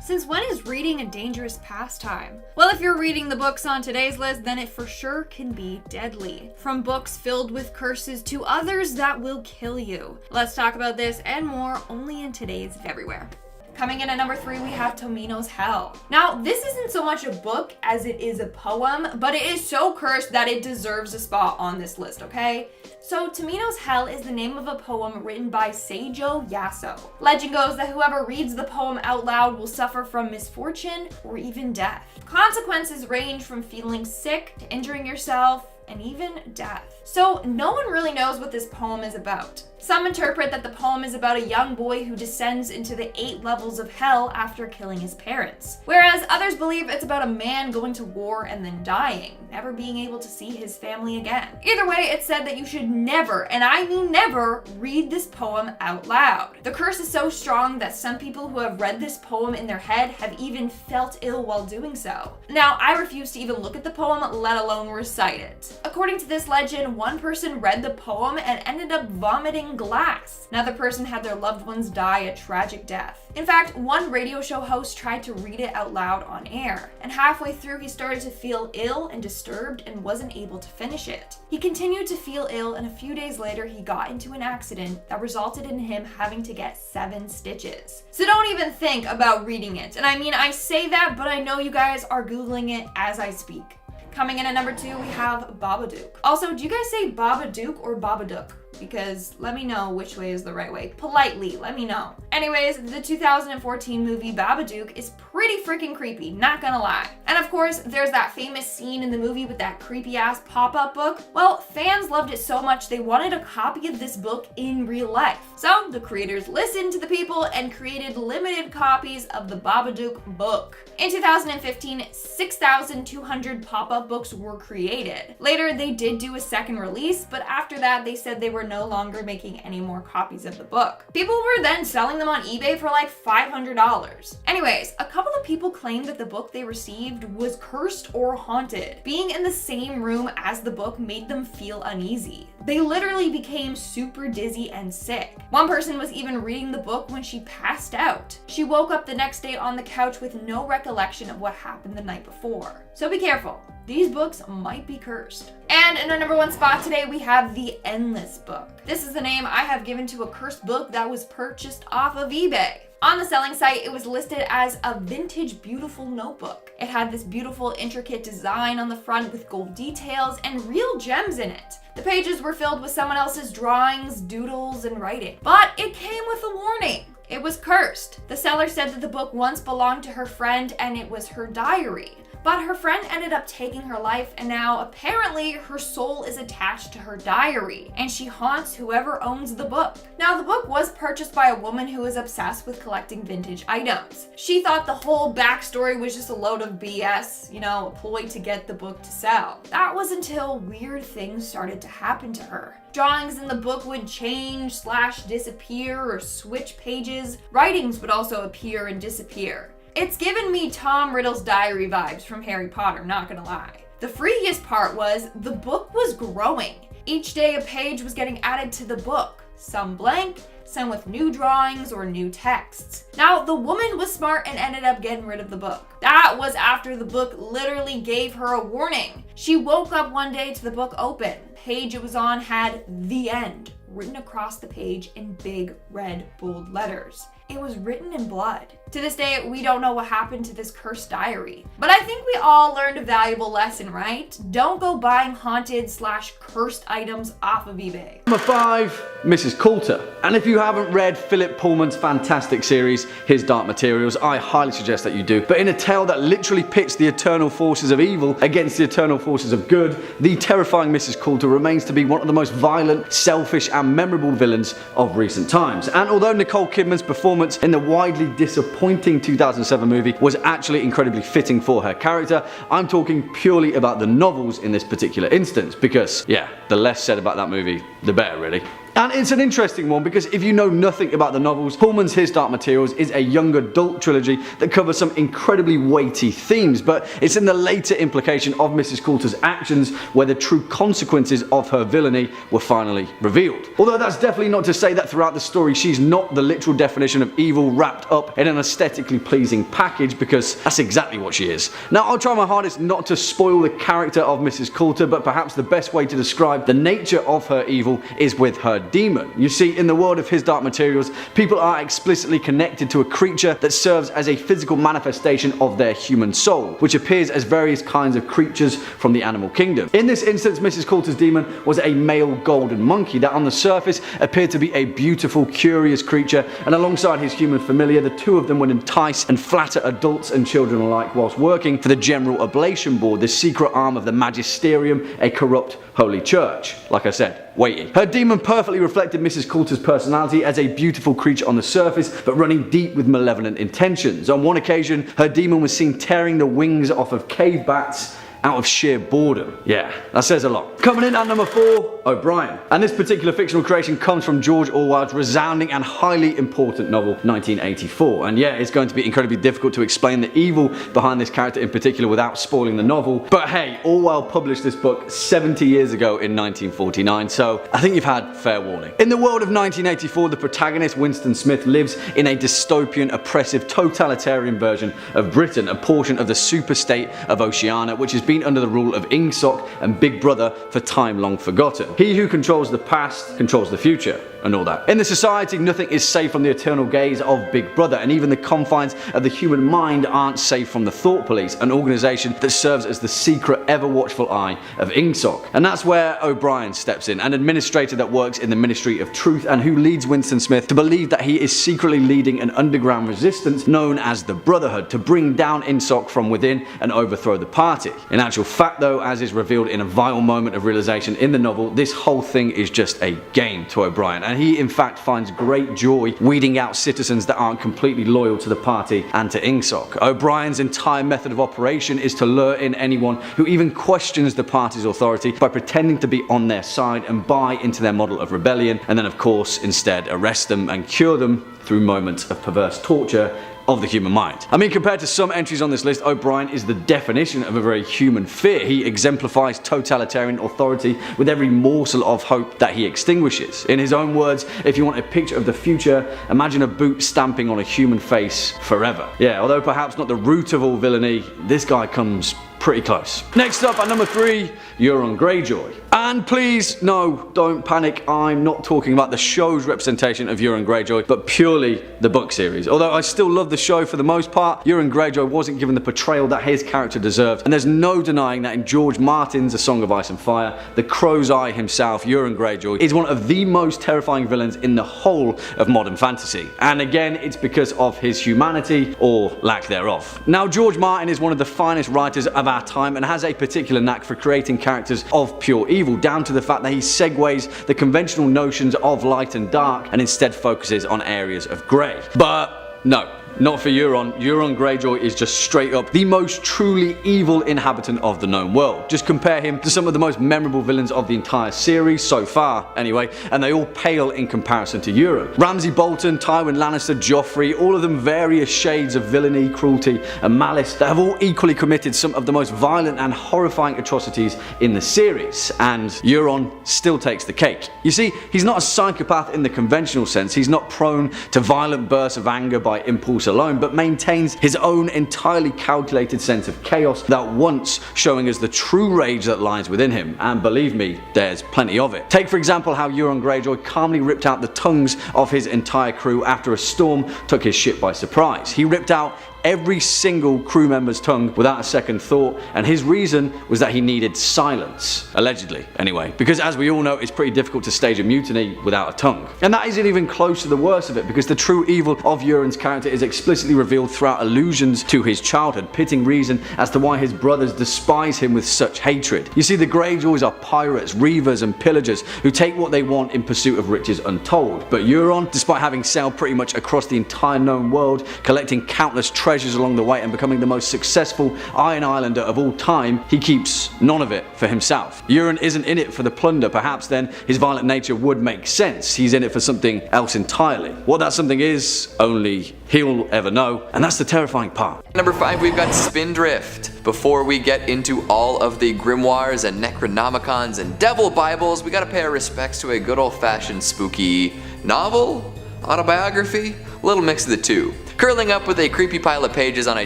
Since when is reading a dangerous pastime? Well, if you're reading the books on today's list, then it for sure can be deadly. From books filled with curses to others that will kill you. Let's talk about this and more only in today's Everywhere. Coming in at number 3, we have Tomino's Hell. Now, this isn't so much a book as it is a poem, but it is so cursed that it deserves a spot on this list, okay? So, Tomino's Hell is the name of a poem written by Seijo Yaso. Legend goes that whoever reads the poem out loud will suffer from misfortune or even death. Consequences range from feeling sick to injuring yourself, and even death. So no one really knows what this poem is about. Some interpret that the poem is about a young boy who descends into the 8 levels of hell after killing his parents. Whereas others believe it's about a man going to war and then dying, never being able to see his family again. Either way, it's said that you should never, and I mean never, read this poem out loud. The curse is so strong that some people who have read this poem in their head have even felt ill while doing so. Now, I refuse to even look at the poem, let alone recite it. According to this legend, one person read the poem and ended up vomiting glass. Another person had their loved ones die a tragic death. In fact, one radio show host tried to read it out loud on air, and halfway through he started to feel ill and disturbed and wasn't able to finish it. He continued to feel ill, and a few days later he got into an accident that resulted in him having to get 7 stitches. So don't even think about reading it. And I mean, I say that, but I know you guys are Googling it as I speak. Coming in at number 2, we have Babadook. Also, do you guys say Babadook or Babadook? Because let me know which way is the right way. Politely, let me know. Anyways, the 2014 movie Babadook is pretty freaking creepy, not gonna lie. And of course, there's that famous scene in the movie with that creepy ass pop-up book. Well, fans loved it so much they wanted a copy of this book in real life. So the creators listened to the people and created limited copies of the Babadook book. In 2015, 6,200 pop-up books were created. Later, they did do a second release, but after that, they said they were no longer making any more copies of the book. People were then selling them on eBay for like $500. Anyways, a couple of people claimed that the book they received was cursed or haunted. Being in the same room as the book made them feel uneasy. They literally became super dizzy and sick. One person was even reading the book when she passed out. She woke up the next day on the couch with no recollection of what happened the night before. So be careful. These books might be cursed. And in our number 1 spot today, we have The Endless Book. This is the name I have given to a cursed book that was purchased off of eBay. On the selling site, it was listed as a vintage beautiful notebook. It had this beautiful intricate design on the front with gold details and real gems in it. The pages were filled with someone else's drawings, doodles, and writing. But it came with a warning. It was cursed. The seller said that the book once belonged to her friend and it was her diary. But her friend ended up taking her life, and now apparently her soul is attached to her diary, and she haunts whoever owns the book. Now, the book was purchased by a woman who is obsessed with collecting vintage items. She thought the whole backstory was just a load of BS, a ploy to get the book to sell. That was until weird things started to happen to her. Drawings in the book would change, disappear, or switch pages. Writings would also appear and disappear. It's given me Tom Riddle's diary vibes from Harry Potter, not gonna lie. The freakiest part was the book was growing. Each day a page was getting added to the book, some blank, some with new drawings or new texts. Now, the woman was smart and ended up getting rid of the book. That was after the book literally gave her a warning. She woke up one day to the book open. The page it was on had "The End" written across the page in big red bold letters. It was written in blood. To this day, we don't know what happened to this cursed diary. But I think we all learned a valuable lesson, right? Don't go buying haunted/cursed items off of eBay. Number 5, Mrs. Coulter. And if you haven't read Philip Pullman's fantastic series, His Dark Materials, I highly suggest that you do. But in a tale that literally pits the eternal forces of evil against the eternal forces of good, the terrifying Mrs. Coulter remains to be one of the most violent, selfish, and memorable villains of recent times. And although Nicole Kidman's performance in the widely disappointing 2007 movie was actually incredibly fitting for her character, I'm talking purely about the novels in this particular instance, because, yeah, the less said about that movie, the better, really. And it's an interesting one because if you know nothing about the novels, Pullman's His Dark Materials is a young adult trilogy that covers some incredibly weighty themes, but it's in the later implication of Mrs. Coulter's actions where the true consequences of her villainy were finally revealed. Although that's definitely not to say that throughout the story she's not the literal definition of evil wrapped up in an aesthetically pleasing package, because that's exactly what she is. Now, I'll try my hardest not to spoil the character of Mrs. Coulter, but perhaps the best way to describe the nature of her evil is with her demon. You see, in the world of His Dark Materials, people are explicitly connected to a creature that serves as a physical manifestation of their human soul, which appears as various kinds of creatures from the animal kingdom. In this instance, Mrs. Coulter's demon was a male golden monkey that on the surface appeared to be a beautiful, curious creature, and alongside his human familiar, the two of them would entice and flatter adults and children alike whilst working for the General Oblation Board, the secret arm of the Magisterium, a corrupt holy church. Like I said, weighty. Her demon perfectly reflected Mrs. Coulter's personality as a beautiful creature on the surface, but running deep with malevolent intentions. On one occasion, her demon was seen tearing the wings off of cave bats out of sheer boredom. Yeah, that says a lot. Coming in at number 4, O'Brien. And this particular fictional creation comes from George Orwell's resounding and highly important novel 1984. And yeah, it's going to be incredibly difficult to explain the evil behind this character in particular without spoiling the novel. But hey, Orwell published this book 70 years ago in 1949, so I think you've had fair warning. In the world of 1984, the protagonist Winston Smith lives in a dystopian, oppressive, totalitarian version of Britain, a portion of the superstate of Oceania, which has been under the rule of Ingsoc and Big Brother for time long forgotten. He who controls the past controls the future, and all that. In the society, nothing is safe from the eternal gaze of Big Brother, and even the confines of the human mind aren't safe from the Thought Police, an organisation that serves as the secret, ever-watchful eye of Ingsoc. And that's where O'Brien steps in, an administrator that works in the Ministry of Truth and who leads Winston Smith to believe that he is secretly leading an underground resistance known as the Brotherhood to bring down Ingsoc from within and overthrow the party. In actual fact though, as is revealed in a vital moment of realization in the novel, this whole thing is just a game to O'Brien, and he in fact finds great joy weeding out citizens that aren't completely loyal to the party and to Ingsoc. O'Brien's entire method of operation is to lure in anyone who even questions the party's authority by pretending to be on their side and buy into their model of rebellion, and then of course instead arrest them and cure them through moments of perverse torture of the human mind. I mean, compared to some entries on this list, O'Brien is the definition of a very human fear. He exemplifies totalitarian authority with every morsel of hope that he extinguishes. In his own words, if you want a picture of the future, imagine a boot stamping on a human face forever. Yeah, although perhaps not the root of all villainy, this guy comes pretty close. Next up at number 3, Euron Greyjoy. And please, no, don't panic, I'm not talking about the show's representation of Euron Greyjoy, but purely the book series. Although I still love the show for the most part, Euron Greyjoy wasn't given the portrayal that his character deserved, and there's no denying that in George Martin's A Song of Ice and Fire, the Crow's Eye himself, Euron Greyjoy, is one of the most terrifying villains in the whole of modern fantasy. And again, it's because of his humanity, or lack thereof. Now, George Martin is one of the finest writers of our time and has a particular knack for creating characters of pure evil, down to the fact that he segues the conventional notions of light and dark and instead focuses on areas of grey. But no, not for Euron. Euron Greyjoy is just straight up the most truly evil inhabitant of the known world. Just compare him to some of the most memorable villains of the entire series, so far anyway, and they all pale in comparison to Euron. Ramsay Bolton, Tywin Lannister, Joffrey, all of them various shades of villainy, cruelty and malice that have all equally committed some of the most violent and horrifying atrocities in the series, and Euron still takes the cake. You see, he's not a psychopath in the conventional sense. He's not prone to violent bursts of anger by impulse alone, but maintains his own entirely calculated sense of chaos that once showing us the true rage that lies within him, and believe me, there's plenty of it. Take for example how Euron Greyjoy calmly ripped out the tongues of his entire crew after a storm took his ship by surprise. He ripped out every single crew member's tongue without a second thought, and his reason was that he needed silence. Allegedly, anyway. Because as we all know, it's pretty difficult to stage a mutiny without a tongue. And that isn't even close to the worst of it, because the true evil of Euron's character is explicitly revealed throughout allusions to his childhood, pitting reason as to why his brothers despise him with such hatred. You see, the Greyjoys are pirates, reavers and pillagers who take what they want in pursuit of riches untold. But Euron, despite having sailed pretty much across the entire known world, collecting countless treasures along the way and becoming the most successful Iron Islander of all time, he keeps none of it for himself. Euron isn't in it for the plunder. Perhaps then his violent nature would make sense. He's in it for something else entirely. What that something is, only he'll ever know, and that's the terrifying part. Number 5, we've got Spindrift. Before we get into all of the grimoires and Necronomicons and Devil Bibles, we gotta pay our respects to a good old-fashioned spooky novel? Autobiography? A little mix of the two. Curling up with a creepy pile of pages on a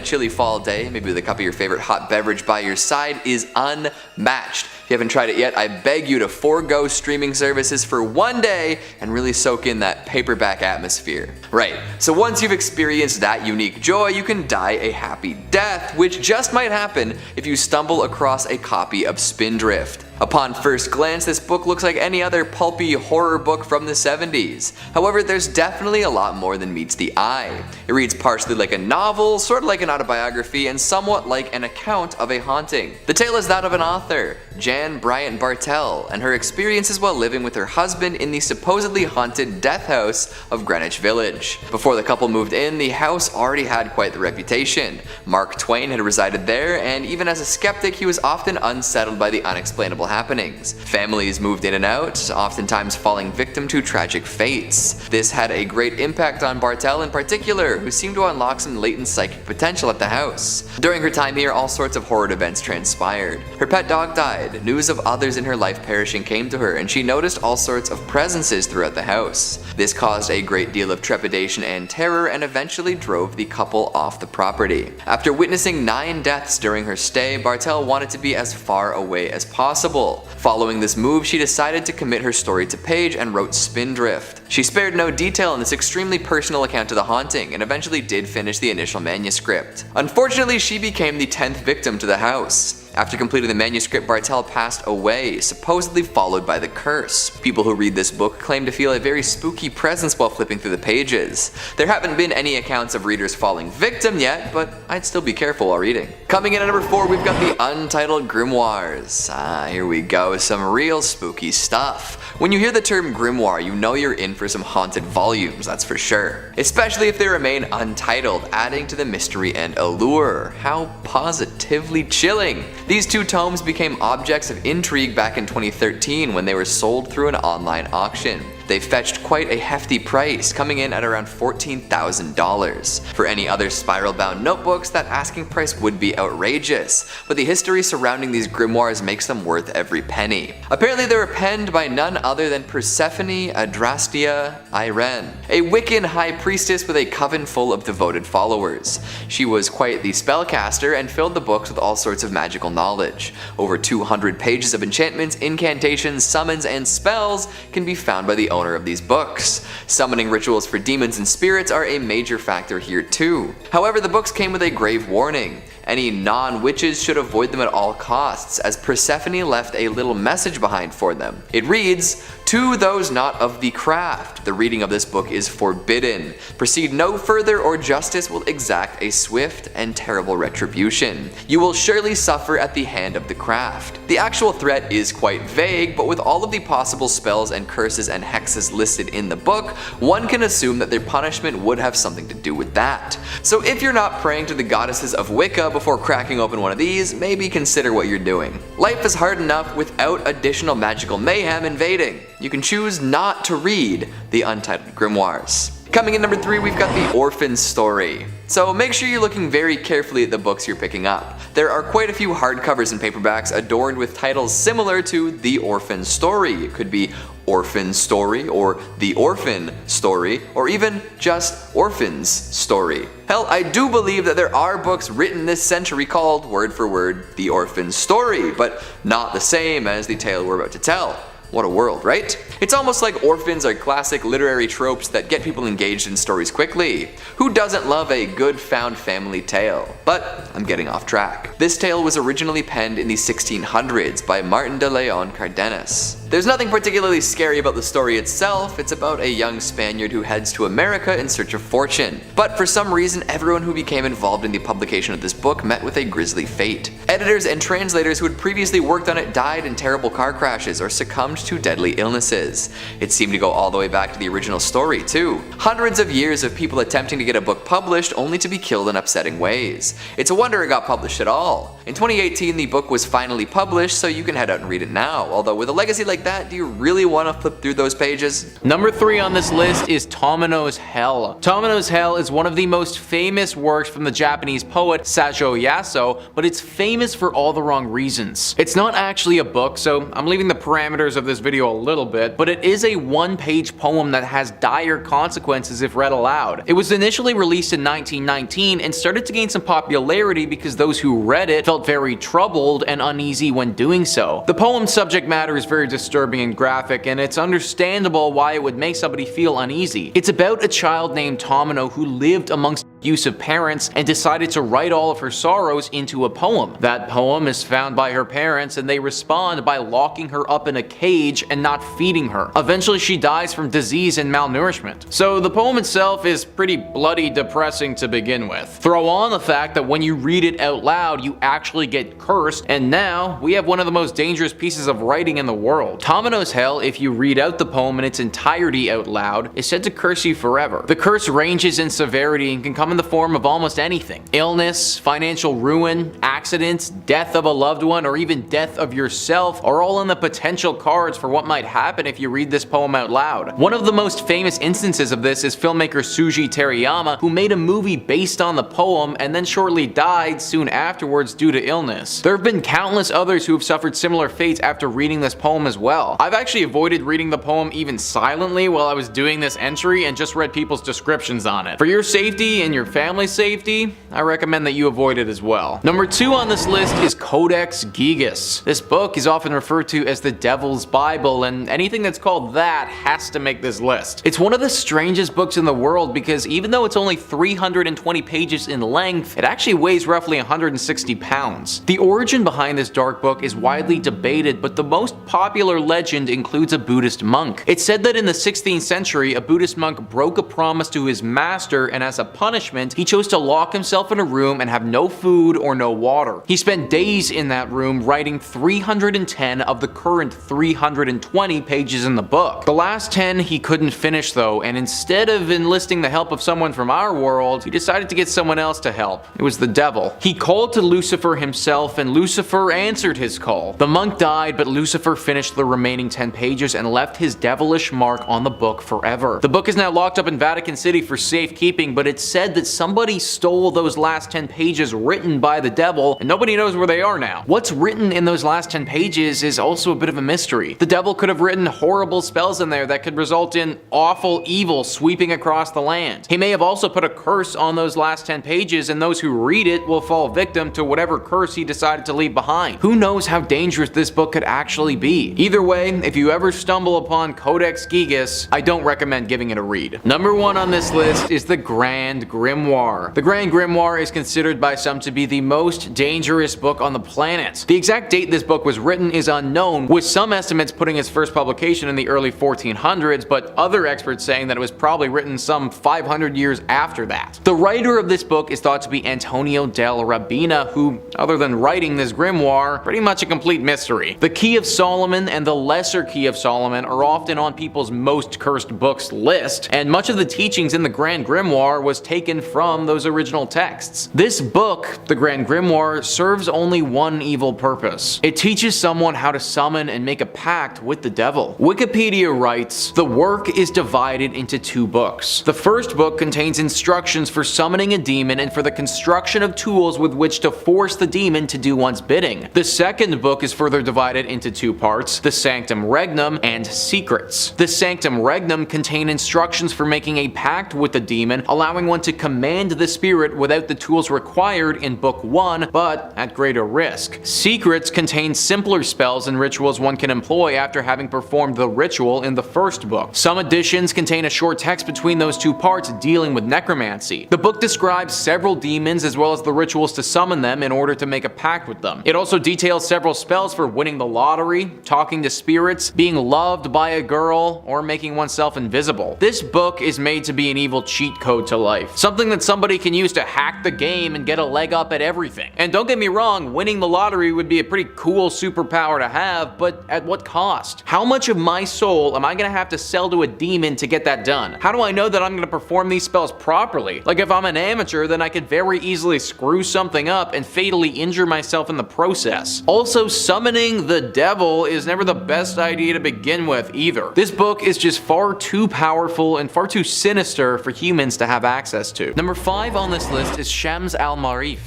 chilly fall day, maybe with a cup of your favorite hot beverage by your side, is unmatched. If you haven't tried it yet, I beg you to forego streaming services for one day and really soak in that paperback atmosphere. Right, so once you've experienced that unique joy, you can die a happy death, which just might happen if you stumble across a copy of Spindrift. Upon first glance, this book looks like any other pulpy horror book from the 70s. However, there's definitely a lot more than meets the eye. It reads partially like a novel, sort of like an autobiography, and somewhat like an account of a haunting. The tale is that of an author, Jan Bryant Bartell, and her experiences while living with her husband in the supposedly haunted death house of Greenwich Village. Before the couple moved in, the house already had quite the reputation. Mark Twain had resided there, and even as a skeptic, he was often unsettled by the unexplainable happenings. Families moved in and out, oftentimes falling victim to tragic fates. This had a great impact on Bartell in particular, who seemed to unlock some latent psychic potential at the house. During her time here, all sorts of horrid events transpired. Her pet dog died, news of others in her life perishing came to her, and she noticed all sorts of presences throughout the house. This caused a great deal of trepidation and terror, and eventually drove the couple off the property. After witnessing 9 deaths during her stay, Bartell wanted to be as far away as possible. Following this move, she decided to commit her story to page and wrote Spindrift. She spared no detail in this extremely personal account of the haunting, and eventually did finish the initial manuscript. Unfortunately, she became the 10th victim to the house. After completing the manuscript, Bartell passed away, supposedly followed by the curse. People who read this book claim to feel a very spooky presence while flipping through the pages. There haven't been any accounts of readers falling victim yet, but I'd still be careful while reading. Coming in at number 4, we've got the Untitled Grimoires. Here we go, some real spooky stuff. When you hear the term grimoire, you know you're in for some haunted volumes, that's for sure. Especially if they remain untitled, adding to the mystery and allure. How positively chilling. These 2 tomes became objects of intrigue back in 2013 when they were sold through an online auction. They fetched quite a hefty price, coming in at around $14,000. For any other spiral-bound notebooks, that asking price would be outrageous, but the history surrounding these grimoires makes them worth every penny. Apparently they were penned by none other than Persephone Adrastea Irene, a Wiccan high priestess with a coven full of devoted followers. She was quite the spellcaster and filled the books with all sorts of magical knowledge. Over 200 pages of enchantments, incantations, summons, and spells can be found by the owner of these books. Summoning rituals for demons and spirits are a major factor here too. However, the books came with a grave warning. Any non-witches should avoid them at all costs, as Persephone left a little message behind for them. It reads, "To those not of the craft, the reading of this book is forbidden. Proceed no further or justice will exact a swift and terrible retribution. You will surely suffer at the hand of the craft." The actual threat is quite vague, but with all of the possible spells and curses and hexes listed in the book, one can assume that their punishment would have something to do with that. So if you're not praying to the goddesses of Wicca before cracking open one of these, maybe consider what you're doing. Life is hard enough without additional magical mayhem invading. You can choose not to read the Untitled Grimoires. Coming in number 3, we've got The Orphan Story. So make sure you're looking very carefully at the books you're picking up. There are quite a few hardcovers and paperbacks adorned with titles similar to The Orphan Story. It could be Orphan Story, or The Orphan Story, or even just Orphan's Story. Hell, I do believe that there are books written this century called, word for word, The Orphan Story, but not the same as the tale we're about to tell. What a world, right? It's almost like orphans are classic literary tropes that get people engaged in stories quickly. Who doesn't love a good found family tale? But I'm getting off track. This tale was originally penned in the 1600s by Martin de Leon Cardenas. There's nothing particularly scary about the story itself. It's about a young Spaniard who heads to America in search of fortune. But for some reason, everyone who became involved in the publication of this book met with a grisly fate. Editors and translators who had previously worked on it died in terrible car crashes or succumbed to deadly illnesses. It seemed to go all the way back to the original story too. Hundreds of years of people attempting to get a book published only to be killed in upsetting ways. It's a wonder it got published at all. In 2018, the book was finally published, so you can head out and read it now. Although with a legacy like that, do you really want to flip through those pages? Number 3 on this list is Tamino's Hell. Tamino's Hell is one of the most famous works from the Japanese poet Sajo Yaso, but it's famous for all the wrong reasons. It's not actually a book, so I'm leaving the parameters of this video a little bit, but it is a one-page poem that has dire consequences if read aloud. It was initially released in 1919 and started to gain some popularity because those who read it felt very troubled and uneasy when doing so. The poem's subject matter is very disturbing and graphic, and it's understandable why it would make somebody feel uneasy. It's about a child named Tamino who lived amongst abusive parents and decided to write all of her sorrows into a poem. That poem is found by her parents and they respond by locking her up in a cage and not feeding her. Eventually she dies from disease and malnourishment. So the poem itself is pretty bloody depressing to begin with. Throw on the fact that when you read it out loud you actually get cursed, and now we have one of the most dangerous pieces of writing in the world. Tamino's Hell, if you read out the poem in its entirety out loud, is said to curse you forever. The curse ranges in severity and can come in the form of almost anything. Illness, financial ruin, accidents, death of a loved one, or even death of yourself are all in the potential cards for what might happen if you read this poem out loud. One of the most famous instances of this is filmmaker Suji Terayama, who made a movie based on the poem and then shortly died soon afterwards due to illness. There have been countless others who have suffered similar fates after reading this poem as well. I've actually avoided reading the poem even silently while I was doing this entry and just read people's descriptions on it. For your safety and your family's safety, I recommend that you avoid it as well. Number 2 on this list is Codex Gigas. This book is often referred to as the Devil's Bible, and anything that's called that has to make this list. It's one of the strangest books in the world because even though it's only 320 pages in length, it actually weighs roughly 160 pounds. The origin behind this dark book is widely debated, but the most popular legend includes a Buddhist monk. It's said that in the 16th century, a Buddhist monk broke a promise to his master, and as a punishment, he chose to lock himself in a room and have no food or no water. He spent days in that room writing 310 of the current 320 pages in the book. The last 10 he couldn't finish though, and instead of enlisting the help of someone from our world, he decided to get someone else to help. It was the devil. He called to Lucifer himself, and Lucifer answered his call. The monk died, but Lucifer finished the remaining 10 pages and left his devilish mark on the book forever. The book is now locked up in Vatican City for safekeeping, but it's said that somebody stole those last 10 pages written by the devil, and nobody knows where they are now. What's written in those last 10 pages is also a bit of a mystery. The devil could have written horrible spells in there that could result in awful evil sweeping across the land. He may have also put a curse on those last 10 pages, and those who read it will fall victim to whatever curse he decided to leave behind. Who knows how dangerous this book could actually be? Either way, if you ever stumble upon Codex Gigas, I don't recommend giving it a read. Number 1 on this list is the Grand Grimoire. The Grand Grimoire is considered by some to be the most dangerous book on the planet. The exact date this book was written is unknown, with some estimates putting its first publication in the early 1400s, but other experts saying that it was probably written some 500 years after that. The writer of this book is thought to be Antonio del Rabina, who, other than writing this grimoire, pretty much a complete mystery. The Key of Solomon and the Lesser Key of Solomon are often on people's most cursed books list, and much of the teachings in the Grand Grimoire was taken from those original texts. This book, the Grand Grimoire, serves only one evil purpose. It teaches someone how to summon and make a pact with the devil. Wikipedia writes, the work is divided into 2 books. The first book contains instructions for summoning a demon and for the construction of tools with which to force the demon to do one's bidding. The second book is further divided into 2 parts, the Sanctum Regnum and Secrets. The Sanctum Regnum contain instructions for making a pact with the demon, allowing one to command the spirit without the tools required in book 1, but at greater risk. Secrets contain simpler spells and rituals one can employ after having performed the ritual in the first book. Some editions contain a short text between those 2 parts dealing with necromancy. The book describes several demons as well as the rituals to summon them in order to make a pact with them. It also details several spells for winning the lottery, talking to spirits, being loved by a girl, or making oneself invisible. This book is made to be an evil cheat code to life. Some something that somebody can use to hack the game and get a leg up at everything. And don't get me wrong, winning the lottery would be a pretty cool superpower to have, but at what cost? How much of my soul am I gonna have to sell to a demon to get that done? How do I know that I'm gonna perform these spells properly? Like, if I'm an amateur, then I could very easily screw something up and fatally injure myself in the process. Also, summoning the devil is never the best idea to begin with either. This book is just far too powerful and far too sinister for humans to have access to. Number 5 on this list is Shams al-Marif.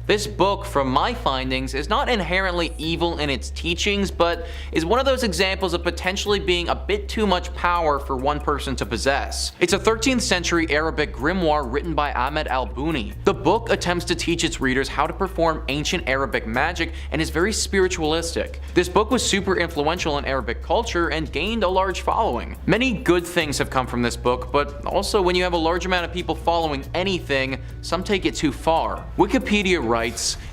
This book, from my findings, is not inherently evil in its teachings, but is one of those examples of potentially being a bit too much power for one person to possess. It's a 13th century Arabic grimoire written by Ahmed al-Buni. The book attempts to teach its readers how to perform ancient Arabic magic and is very spiritualistic. This book was super influential in Arabic culture and gained a large following. Many good things have come from this book, but also when you have a large amount of people following anything, some take it too far. Wikipedia writes,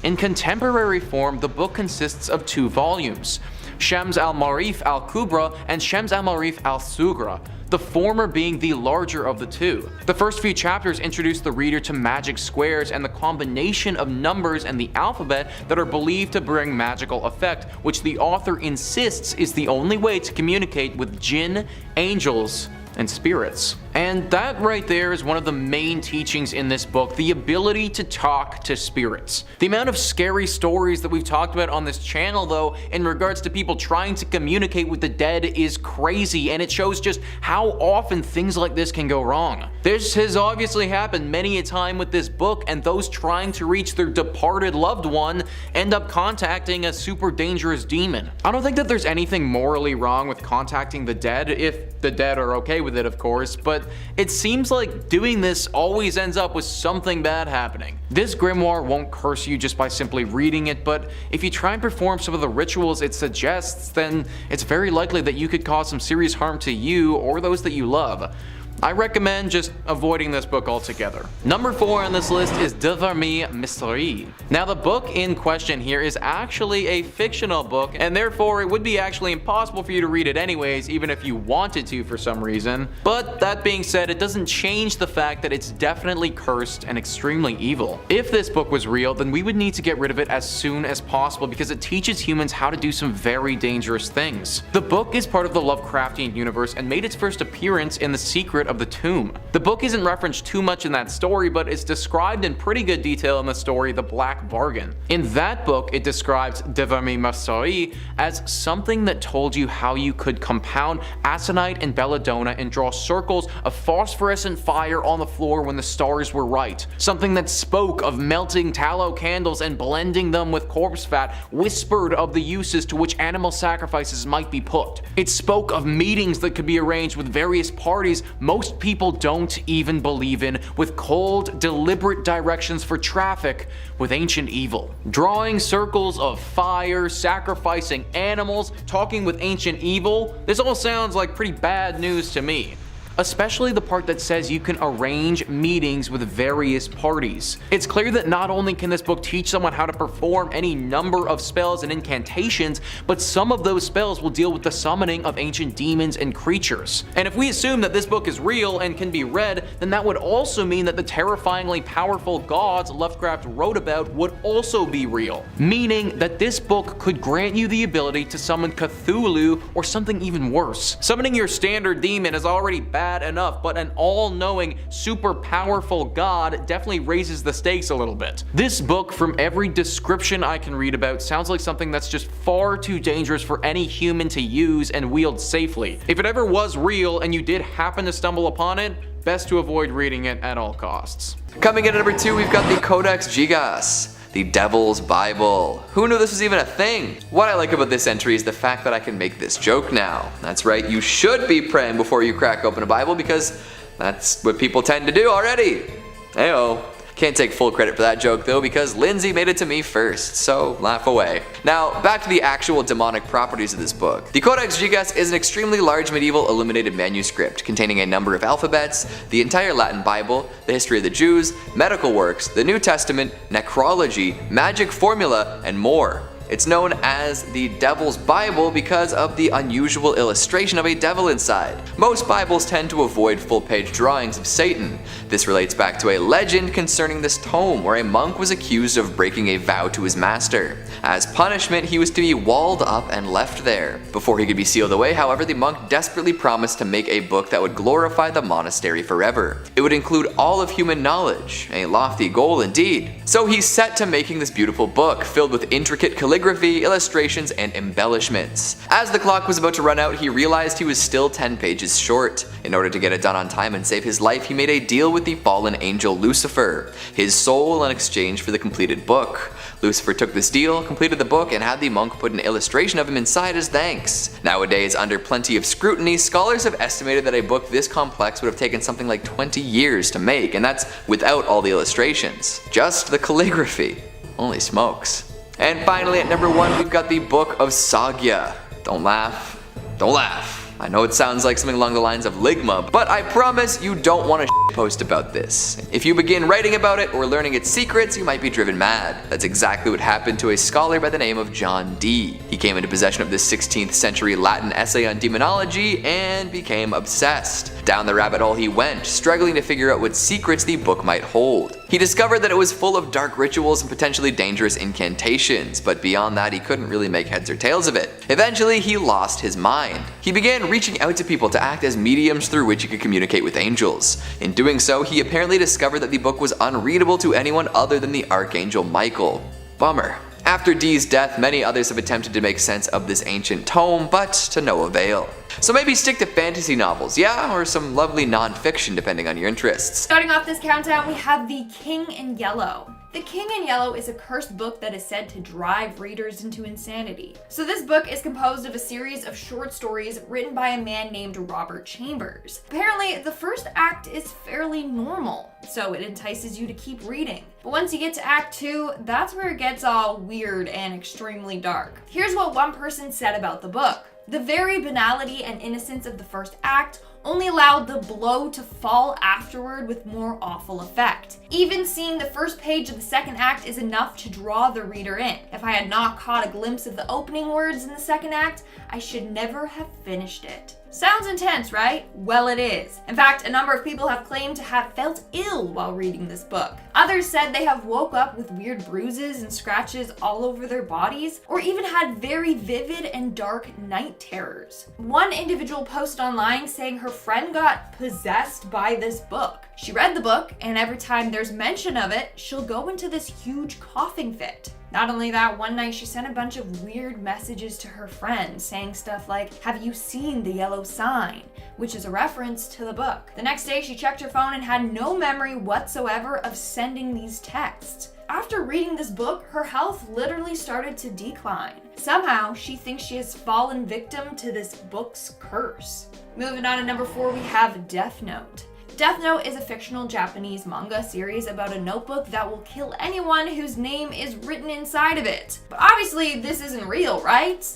in contemporary form, the book consists of 2 volumes, Shams al-Marif al-Kubra and Shams al-Marif al-Sugra, the former being the larger of the 2. The first few chapters introduce the reader to magic squares and the combination of numbers and the alphabet that are believed to bring magical effect, which the author insists is the only way to communicate with jinn, angels, and spirits. And that right there is one of the main teachings in this book, the ability to talk to spirits. The amount of scary stories that we've talked about on this channel, though, in regards to people trying to communicate with the dead is crazy, and it shows just how often things like this can go wrong. This has obviously happened many a time with this book, and those trying to reach their departed loved one end up contacting a super dangerous demon. I don't think that there's anything morally wrong with contacting the dead, if the dead are okay with it, of course, but it seems like doing this always ends up with something bad happening. This grimoire won't curse you just by simply reading it, but if you try and perform some of the rituals it suggests, then it's very likely that you could cause some serious harm to you or those that you love. I recommend just avoiding this book altogether. Number 4 on this list is Devarmi Mystery. Now, the book in question here is actually a fictional book, and therefore it would be actually impossible for you to read it anyways, even if you wanted to for some reason. But that being said, it doesn't change the fact that it's definitely cursed and extremely evil. If this book was real, then we would need to get rid of it as soon as possible because it teaches humans how to do some very dangerous things. The book is part of the Lovecraftian universe and made its first appearance in The Secret of the Tomb. The book isn't referenced too much in that story, but it's described in pretty good detail in the story The Black Bargain. In that book, it describes Devarmi Mystery as something that told you how you could compound aconite and belladonna and draw circles of phosphorescent fire on the floor when the stars were right. Something that spoke of melting tallow candles and blending them with corpse fat, whispered of the uses to which animal sacrifices might be put. It spoke of meetings that could be arranged with various parties most people don't even believe in, with cold, deliberate directions for traffic with ancient evil. Drawing circles of fire, sacrificing animals, talking with ancient evil, this all sounds like pretty bad news to me. Especially the part that says you can arrange meetings with various parties. It's clear that not only can this book teach someone how to perform any number of spells and incantations, but some of those spells will deal with the summoning of ancient demons and creatures. And if we assume that this book is real and can be read, then that would also mean that the terrifyingly powerful gods Lovecraft wrote about would also be real. Meaning that this book could grant you the ability to summon Cthulhu or something even worse. Summoning your standard demon is already bad enough, but an all-knowing, super powerful god definitely raises the stakes a little bit. This book, from every description I can read about, sounds like something that's just far too dangerous for any human to use and wield safely. If it ever was real and you did happen to stumble upon it, best to avoid reading it at all costs. Coming in at number 2, we've got the Codex Gigas, the Devil's Bible. Who knew this was even a thing? What I like about this entry is the fact that I can make this joke now. That's right, you should be praying before you crack open a Bible because that's what people tend to do already. Heyo. Can't take full credit for that joke though because Lindsay made it to me first, so laugh away. Now, back to the actual demonic properties of this book. The Codex Gigas is an extremely large medieval illuminated manuscript containing a number of alphabets, the entire Latin Bible, the history of the Jews, medical works, the New Testament, necrology, magic formula, and more. It's known as the Devil's Bible because of the unusual illustration of a devil inside. Most Bibles tend to avoid full-page drawings of Satan. This relates back to a legend concerning this tome where a monk was accused of breaking a vow to his master. As punishment, he was to be walled up and left there. Before he could be sealed away, however, the monk desperately promised to make a book that would glorify the monastery forever. It would include all of human knowledge, a lofty goal indeed. So he set to making this beautiful book, filled with intricate calligraphy, illustrations, and embellishments. As the clock was about to run out, he realized he was still 10 pages short. In order to get it done on time and save his life, he made a deal with the fallen angel Lucifer, his soul in exchange for the completed book. Lucifer took this deal, completed the book, and had the monk put an illustration of him inside as thanks. Nowadays, under plenty of scrutiny, scholars have estimated that a book this complex would have taken something like 20 years to make, and that's without all the illustrations. Just the calligraphy. Holy smokes. And finally, at number 1, we've got the Book of Sagya. Don't laugh. Don't laugh. I know it sounds like something along the lines of Ligma, but I promise you don't want to post about this. If you begin writing about it or learning its secrets, you might be driven mad. That's exactly what happened to a scholar by the name of John Dee. He came into possession of this 16th century Latin essay on demonology and became obsessed. Down the rabbit hole he went, struggling to figure out what secrets the book might hold. He discovered that it was full of dark rituals and potentially dangerous incantations, but beyond that he couldn't really make heads or tails of it. Eventually he lost his mind. He began reaching out to people to act as mediums through which he could communicate with angels. In doing so, he apparently discovered that the book was unreadable to anyone other than the Archangel Michael. Bummer. After Dee's death, many others have attempted to make sense of this ancient tome, but to no avail. So maybe stick to fantasy novels, yeah, or some lovely non-fiction depending on your interests. Starting off this countdown, we have The King in Yellow. The King in Yellow is a cursed book that is said to drive readers into insanity. So this book is composed of a series of short stories written by a man named Robert Chambers. Apparently, the first act is fairly normal, so it entices you to keep reading. But once you get to Act 2, that's where it gets all weird and extremely dark. Here's what one person said about the book. The very banality and innocence of the first act only allowed the blow to fall afterward with more awful effect. Even seeing the first page of the second act is enough to draw the reader in. If I had not caught a glimpse of the opening words in the second act, I should never have finished it. Sounds intense, right? Well, it is. In fact, a number of people have claimed to have felt ill while reading this book. Others said they have woke up with weird bruises and scratches all over their bodies, or even had very vivid and dark night terrors. One individual posted online saying her friend got possessed by this book. She read the book, and every time there's mention of it, she'll go into this huge coughing fit. Not only that, one night she sent a bunch of weird messages to her friend saying stuff like, "Have you seen the yellow sign?" which is a reference to the book. The next day she checked her phone and had no memory whatsoever of sending these texts. After reading this book, her health literally started to decline. Somehow, she thinks she has fallen victim to this book's curse. Moving on to number 4, we have Death Note. Death Note is a fictional Japanese manga series about a notebook that will kill anyone whose name is written inside of it. But obviously, this isn't real, right?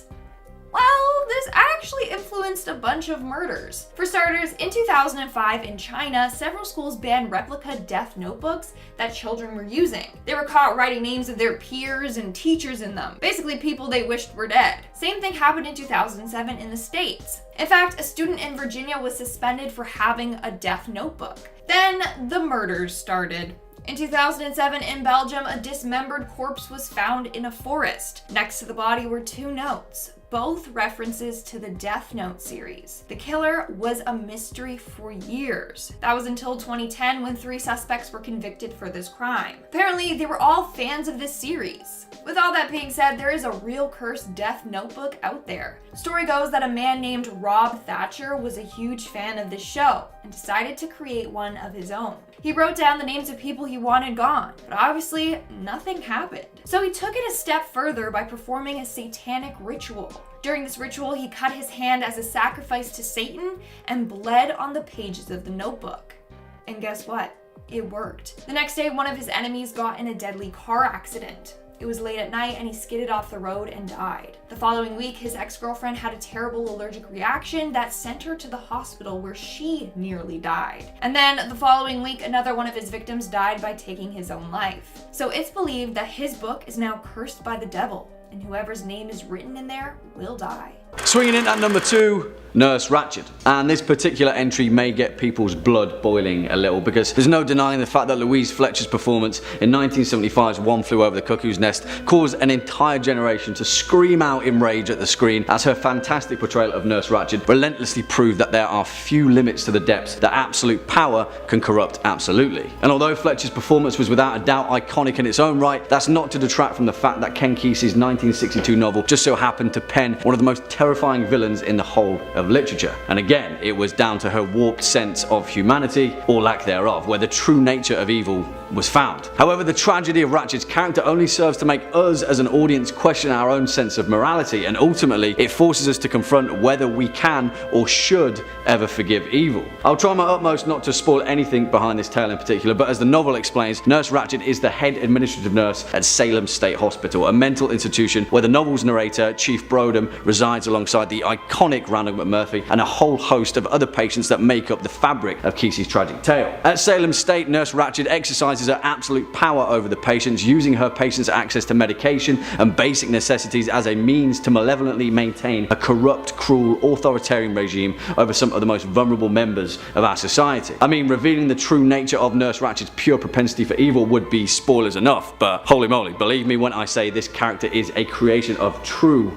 Well, this actually influenced a bunch of murders. For starters, in 2005 in China, several schools banned replica death notebooks that children were using. They were caught writing names of their peers and teachers in them, basically people they wished were dead. Same thing happened in 2007 in the States. In fact, a student in Virginia was suspended for having a death notebook. Then the murders started. In 2007 in Belgium, a dismembered corpse was found in a forest. Next to the body were 2 notes, both references to the Death Note series. The killer was a mystery for years. That was until 2010 when 3 suspects were convicted for this crime. Apparently, they were all fans of this series. With all that being said, there is a real cursed death notebook out there. Story goes that a man named Rob Thatcher was a huge fan of this show and decided to create one of his own. He wrote down the names of people he wanted gone, but obviously nothing happened. So he took it a step further by performing a satanic ritual. During this ritual, he cut his hand as a sacrifice to Satan and bled on the pages of the notebook. And guess what? It worked. The next day, one of his enemies got in a deadly car accident. It was late at night and he skidded off the road and died. The following week, his ex-girlfriend had a terrible allergic reaction that sent her to the hospital where she nearly died. And then the following week, another one of his victims died by taking his own life. So it's believed that his book is now cursed by the devil. and whoever's name is written in there will die. Swinging in at number 2, Nurse Ratched. And this particular entry may get people's blood boiling a little, because there's no denying the fact that Louise Fletcher's performance in 1975's One Flew Over the Cuckoo's Nest caused an entire generation to scream out in rage at the screen, as her fantastic portrayal of Nurse Ratched relentlessly proved that there are few limits to the depths that absolute power can corrupt absolutely. And although Fletcher's performance was without a doubt iconic in its own right, that's not to detract from the fact that Ken Kesey's 1962 novel just so happened to pen one of the most terrifying villains in the whole of literature. And again, it was down to her warped sense of humanity, or lack thereof, where the true nature of evil was found. However, the tragedy of Ratched's character only serves to make us as an audience question our own sense of morality, and ultimately it forces us to confront whether we can or should ever forgive evil. I'll try my utmost not to spoil anything behind this tale in particular, but as the novel explains, Nurse Ratched is the head administrative nurse at Salem State Hospital, a mental institution where the novel's narrator, Chief Brodom, resides alongside the iconic Randall McMurphy and a whole host of other patients that make up the fabric of Kesey's tragic tale. At Salem State, Nurse Ratched exercises her absolute power over the patients, using her patients' access to medication and basic necessities as a means to malevolently maintain a corrupt, cruel, authoritarian regime over some of the most vulnerable members of our society. I mean, revealing the true nature of Nurse Ratched's pure propensity for evil would be spoilers enough, but holy moly, believe me when I say this character is a creation of true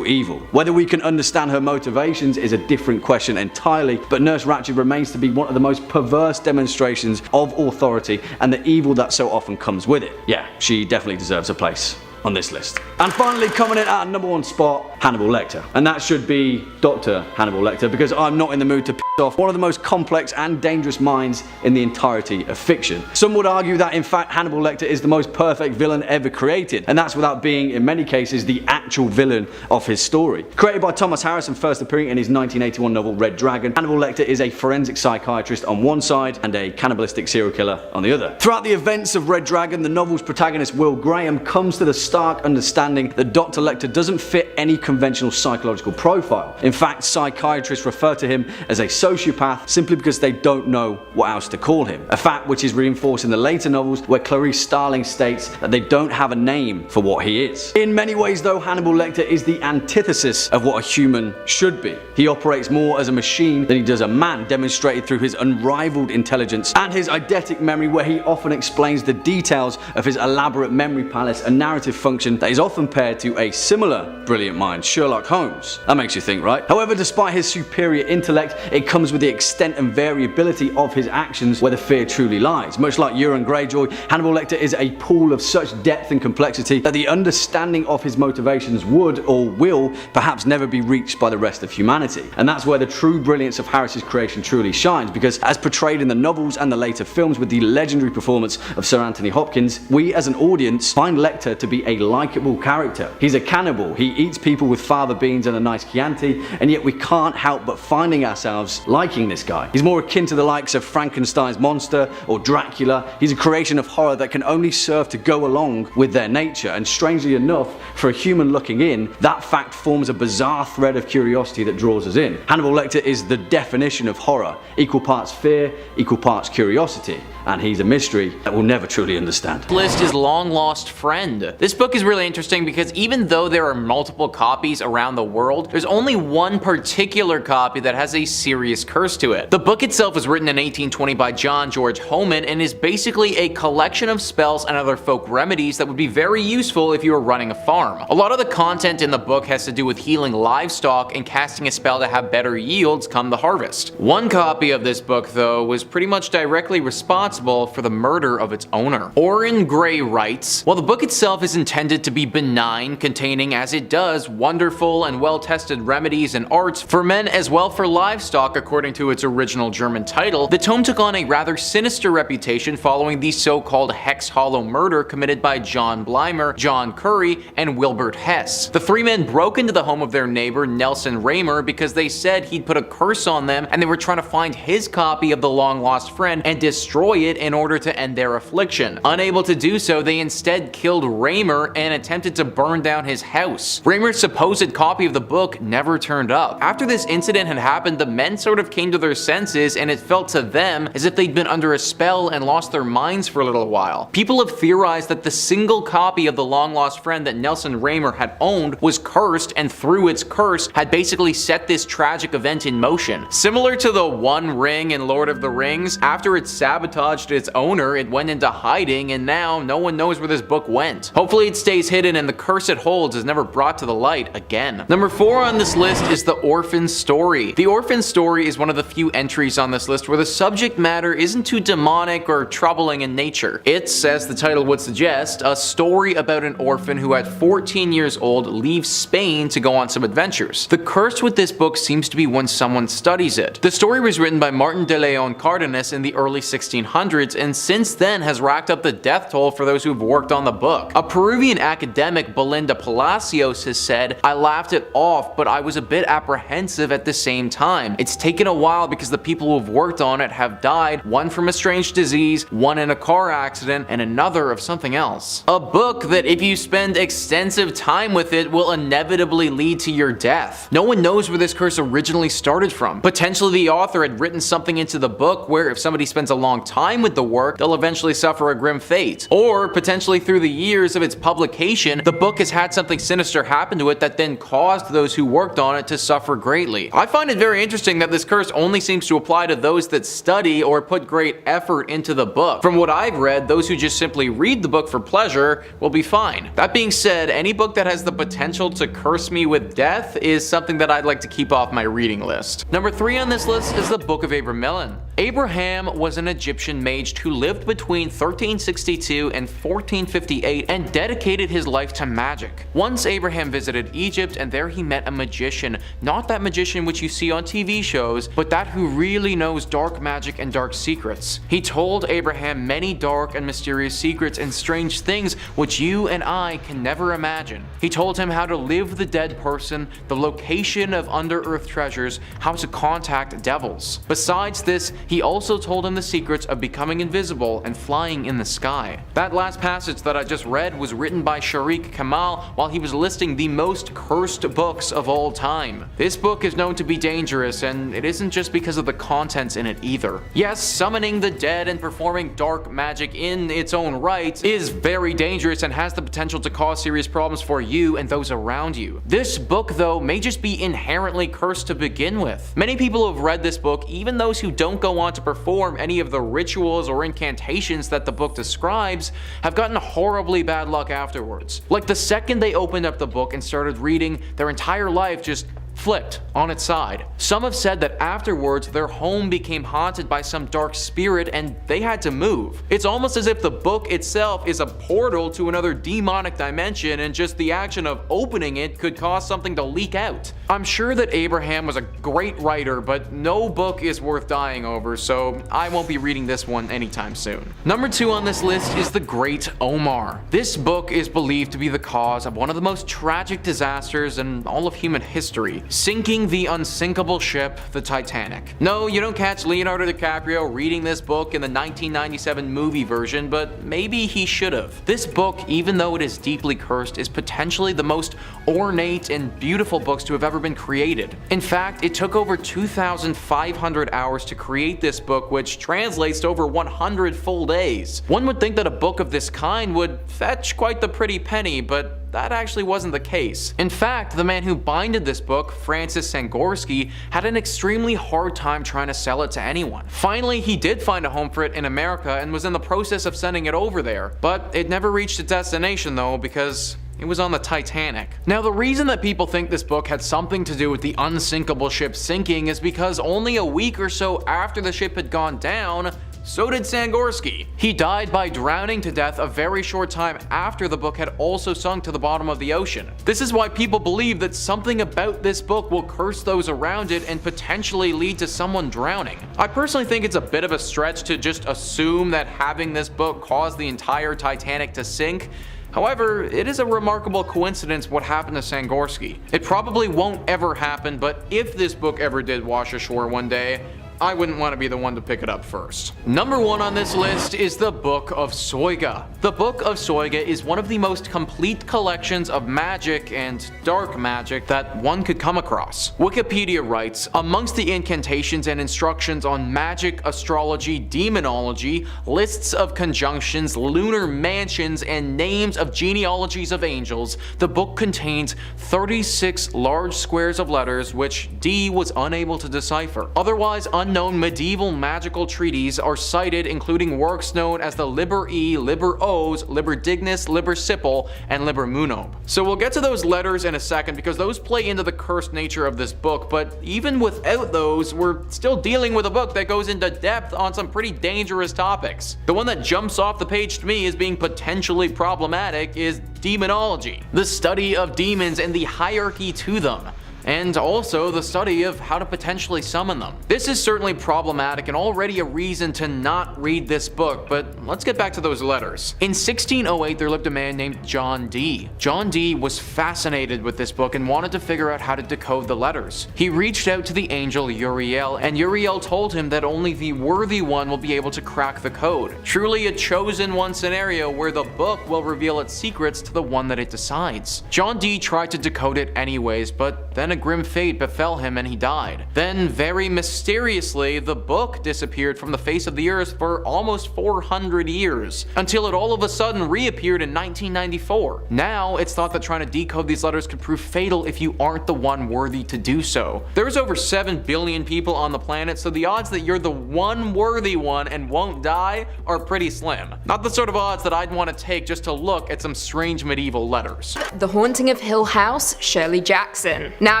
evil. Whether we can understand her motivations is a different question entirely, but Nurse Ratched remains to be one of the most perverse demonstrations of authority and the evil that so often comes with it. Yeah, she definitely deserves a place on this list. And finally, coming in at number 1 spot, Hannibal Lecter. And that should be Dr. Hannibal Lecter, because I'm not in the mood to piss off one of the most complex and dangerous minds in the entirety of fiction. Some would argue that in fact Hannibal Lecter is the most perfect villain ever created, and that's without being in many cases the actual villain of his story. Created by Thomas Harris and first appearing in his 1981 novel Red Dragon, Hannibal Lecter is a forensic psychiatrist on one side and a cannibalistic serial killer on the other. Throughout the events of Red Dragon, the novel's protagonist Will Graham comes to the stark understanding that Dr. Lecter doesn't fit any conventional psychological profile. In fact, psychiatrists refer to him as a sociopath simply because they don't know what else to call him. A fact which is reinforced in the later novels, where Clarice Starling states that they don't have a name for what he is. In many ways though, Hannibal Lecter is the antithesis of what a human should be. He operates more as a machine than he does a man, demonstrated through his unrivaled intelligence and his eidetic memory, where he often explains the details of his elaborate memory palace and narrative function that is often paired to a similar brilliant mind, Sherlock Holmes. That makes you think, right? However, despite his superior intellect, it comes with the extent and variability of his actions where the fear truly lies. Much like Euron Greyjoy, Hannibal Lecter is a pool of such depth and complexity that the understanding of his motivations would or will perhaps never be reached by the rest of humanity. And that's where the true brilliance of Harris's creation truly shines, because as portrayed in the novels and the later films with the legendary performance of Sir Anthony Hopkins, we as an audience find Lecter to be a likable character. He's a cannibal, he eats people with fava beans and a nice Chianti, and yet we can't help but finding ourselves liking this guy. He's more akin to the likes of Frankenstein's monster or Dracula. He's a creation of horror that can only serve to go along with their nature, and strangely enough, for a human looking in, that fact forms a bizarre thread of curiosity that draws us in. Hannibal Lecter is the definition of horror, equal parts fear, equal parts curiosity, and he's a mystery that we'll never truly understand. This list is Long Lost Friend. This book is really interesting because even though there are multiple copies around the world, there's only one particular copy that has a serious curse to it. The book itself was written in 1820 by John George Homan and is basically a collection of spells and other folk remedies that would be very useful if you were running a farm. A lot of the content in the book has to do with healing livestock and casting a spell to have better yields come the harvest. One copy of this book, though, was pretty much directly responsible for the murder of its owner. Orrin Gray writes, while the book itself is intended to be benign, containing as it does wonderful and well-tested remedies and arts for men as well for livestock according to its original German title, the tome took on a rather sinister reputation following the so-called Hex Hollow murder committed by John Blymer, John Curry, and Wilbert Hess. The three men broke into the home of their neighbor Nelson Raymer because they said he'd put a curse on them and they were trying to find his copy of The Long Lost Friend and destroy it in order to end their affliction. Unable to do so, they instead killed Raymer and attempted to burn down his house. Raymer's supposed copy of the book never turned up. After this incident had happened, the men started sort of came to their senses, and it felt to them as if they'd been under a spell and lost their minds for a little while. People have theorized that the single copy of the long-lost friend that Nelson Raymer had owned was cursed, and through its curse had basically set this tragic event in motion. Similar to the One Ring in Lord of the Rings, after it sabotaged its owner, it went into hiding, and now no one knows where this book went. Hopefully it stays hidden and the curse it holds is never brought to the light again. Number 4 on this list is The Orphan Story. The Orphan Story is one of the few entries on this list where the subject matter isn't too demonic or troubling in nature. It's, as the title would suggest, a story about an orphan who at 14 years old leaves Spain to go on some adventures. The curse with this book seems to be when someone studies it. The story was written by Martin de Leon Cardenas in the early 1600s, and since then has racked up the death toll for those who've worked on the book. A Peruvian academic, Belinda Palacios, has said, "I laughed it off, but I was a bit apprehensive at the same time. It's taken a while because the people who've worked on it have died, one from a strange disease, one in a car accident, and another of something else. A book that if you spend extensive time with it will inevitably lead to your death." No one knows where this curse originally started from. Potentially the author had written something into the book where if somebody spends a long time with the work, they'll eventually suffer a grim fate. Or potentially through the years of its publication, the book has had something sinister happen to it that then caused those who worked on it to suffer greatly. I find it very interesting that this curse only seems to apply to those that study or put great effort into the book. From what I've read, those who just simply read the book for pleasure will be fine. That being said, any book that has the potential to curse me with death is something that I'd like to keep off my reading list. Number 3 on this list is the Book of Abramelin. Abraham was an Egyptian mage who lived between 1362 and 1458 and dedicated his life to magic. Once Abraham visited Egypt, and there he met a magician, not that magician which you see on TV shows, but that who really knows dark magic and dark secrets. He told Abraham many dark and mysterious secrets and strange things which you and I can never imagine. He told him how to live the dead person, the location of under-earth treasures, how to contact devils. Besides this, he also told him the secrets of becoming invisible and flying in the sky. That last passage that I just read was written by Sharik Kamal while he was listing the most cursed books of all time. This book is known to be dangerous, and it isn't just because of the contents in it either. Yes, summoning the dead and performing dark magic in its own right is very dangerous and has the potential to cause serious problems for you and those around you. This book, though, may just be inherently cursed to begin with. Many people who have read this book, even those who don't go on to perform any of the rituals or incantations that the book describes, have gotten horribly bad luck afterwards. Like the second they opened up the book and started reading, their entire life just flipped on its side. Some have said that afterwards their home became haunted by some dark spirit and they had to move. It's almost as if the book itself is a portal to another demonic dimension, and just the action of opening it could cause something to leak out. I'm sure that Abraham was a great writer, but no book is worth dying over, so I won't be reading this one anytime soon. Number 2 on this list is The Great Omar. This book is believed to be the cause of one of the most tragic disasters in all of human history, sinking the unsinkable ship, the Titanic. No, you don't catch Leonardo DiCaprio reading this book in the 1997 movie version, but maybe he should have. This book, even though it is deeply cursed, is potentially the most ornate and beautiful books to have ever been created. In fact, it took over 2,500 hours to create this book, which translates to over 100 full days. One would think that a book of this kind would fetch quite the pretty penny, but that actually wasn't the case. In fact, the man who binded this book, Francis Sangorsky, had an extremely hard time trying to sell it to anyone. Finally, he did find a home for it in America and was in the process of sending it over there, but it never reached its destination though, because it was on the Titanic. Now, the reason that people think this book had something to do with the unsinkable ship sinking is because only a week or so after the ship had gone down, so did Sangorsky. He died by drowning to death a very short time after the book had also sunk to the bottom of the ocean. This is why people believe that something about this book will curse those around it and potentially lead to someone drowning. I personally think it's a bit of a stretch to just assume that having this book caused the entire Titanic to sink. However, it is a remarkable coincidence what happened to Sangorsky. It probably won't ever happen, but if this book ever did wash ashore one day, I wouldn't want to be the one to pick it up first. Number 1 on this list is the Book of Soiga. The Book of Soiga is one of the most complete collections of magic and dark magic that one could come across. Wikipedia writes, amongst the incantations and instructions on magic, astrology, demonology, lists of conjunctions, lunar mansions, and names of genealogies of angels, the book contains 36 large squares of letters which Dee was unable to decipher. Otherwise unknown medieval magical treatises are cited, including works known as the Liber E, Liber Os, Liber Dignus, Liber Sipil, and Liber Munob. So we'll get to those letters in a second because those play into the cursed nature of this book, but even without those, we're still dealing with a book that goes into depth on some pretty dangerous topics. The one that jumps off the page to me as being potentially problematic is demonology, the study of demons and the hierarchy to them, and also the study of how to potentially summon them. This is certainly problematic and already a reason to not read this book, but let's get back to those letters. In 1608 there lived a man named John Dee. John Dee was fascinated with this book and wanted to figure out how to decode the letters. He reached out to the angel Uriel, and Uriel told him that only the worthy one will be able to crack the code. Truly a chosen one scenario where the book will reveal its secrets to the one that it decides. John Dee tried to decode it anyways, but then a grim fate befell him and he died. Then, very mysteriously, the book disappeared from the face of the earth for almost 400 years, until it all of a sudden reappeared in 1994. Now, it's thought that trying to decode these letters could prove fatal if you aren't the one worthy to do so. There's over 7 billion people on the planet, so the odds that you're the one worthy one and won't die are pretty slim. Not the sort of odds that I'd want to take just to look at some strange medieval letters. The Haunting of Hill House, Shirley Jackson. Now,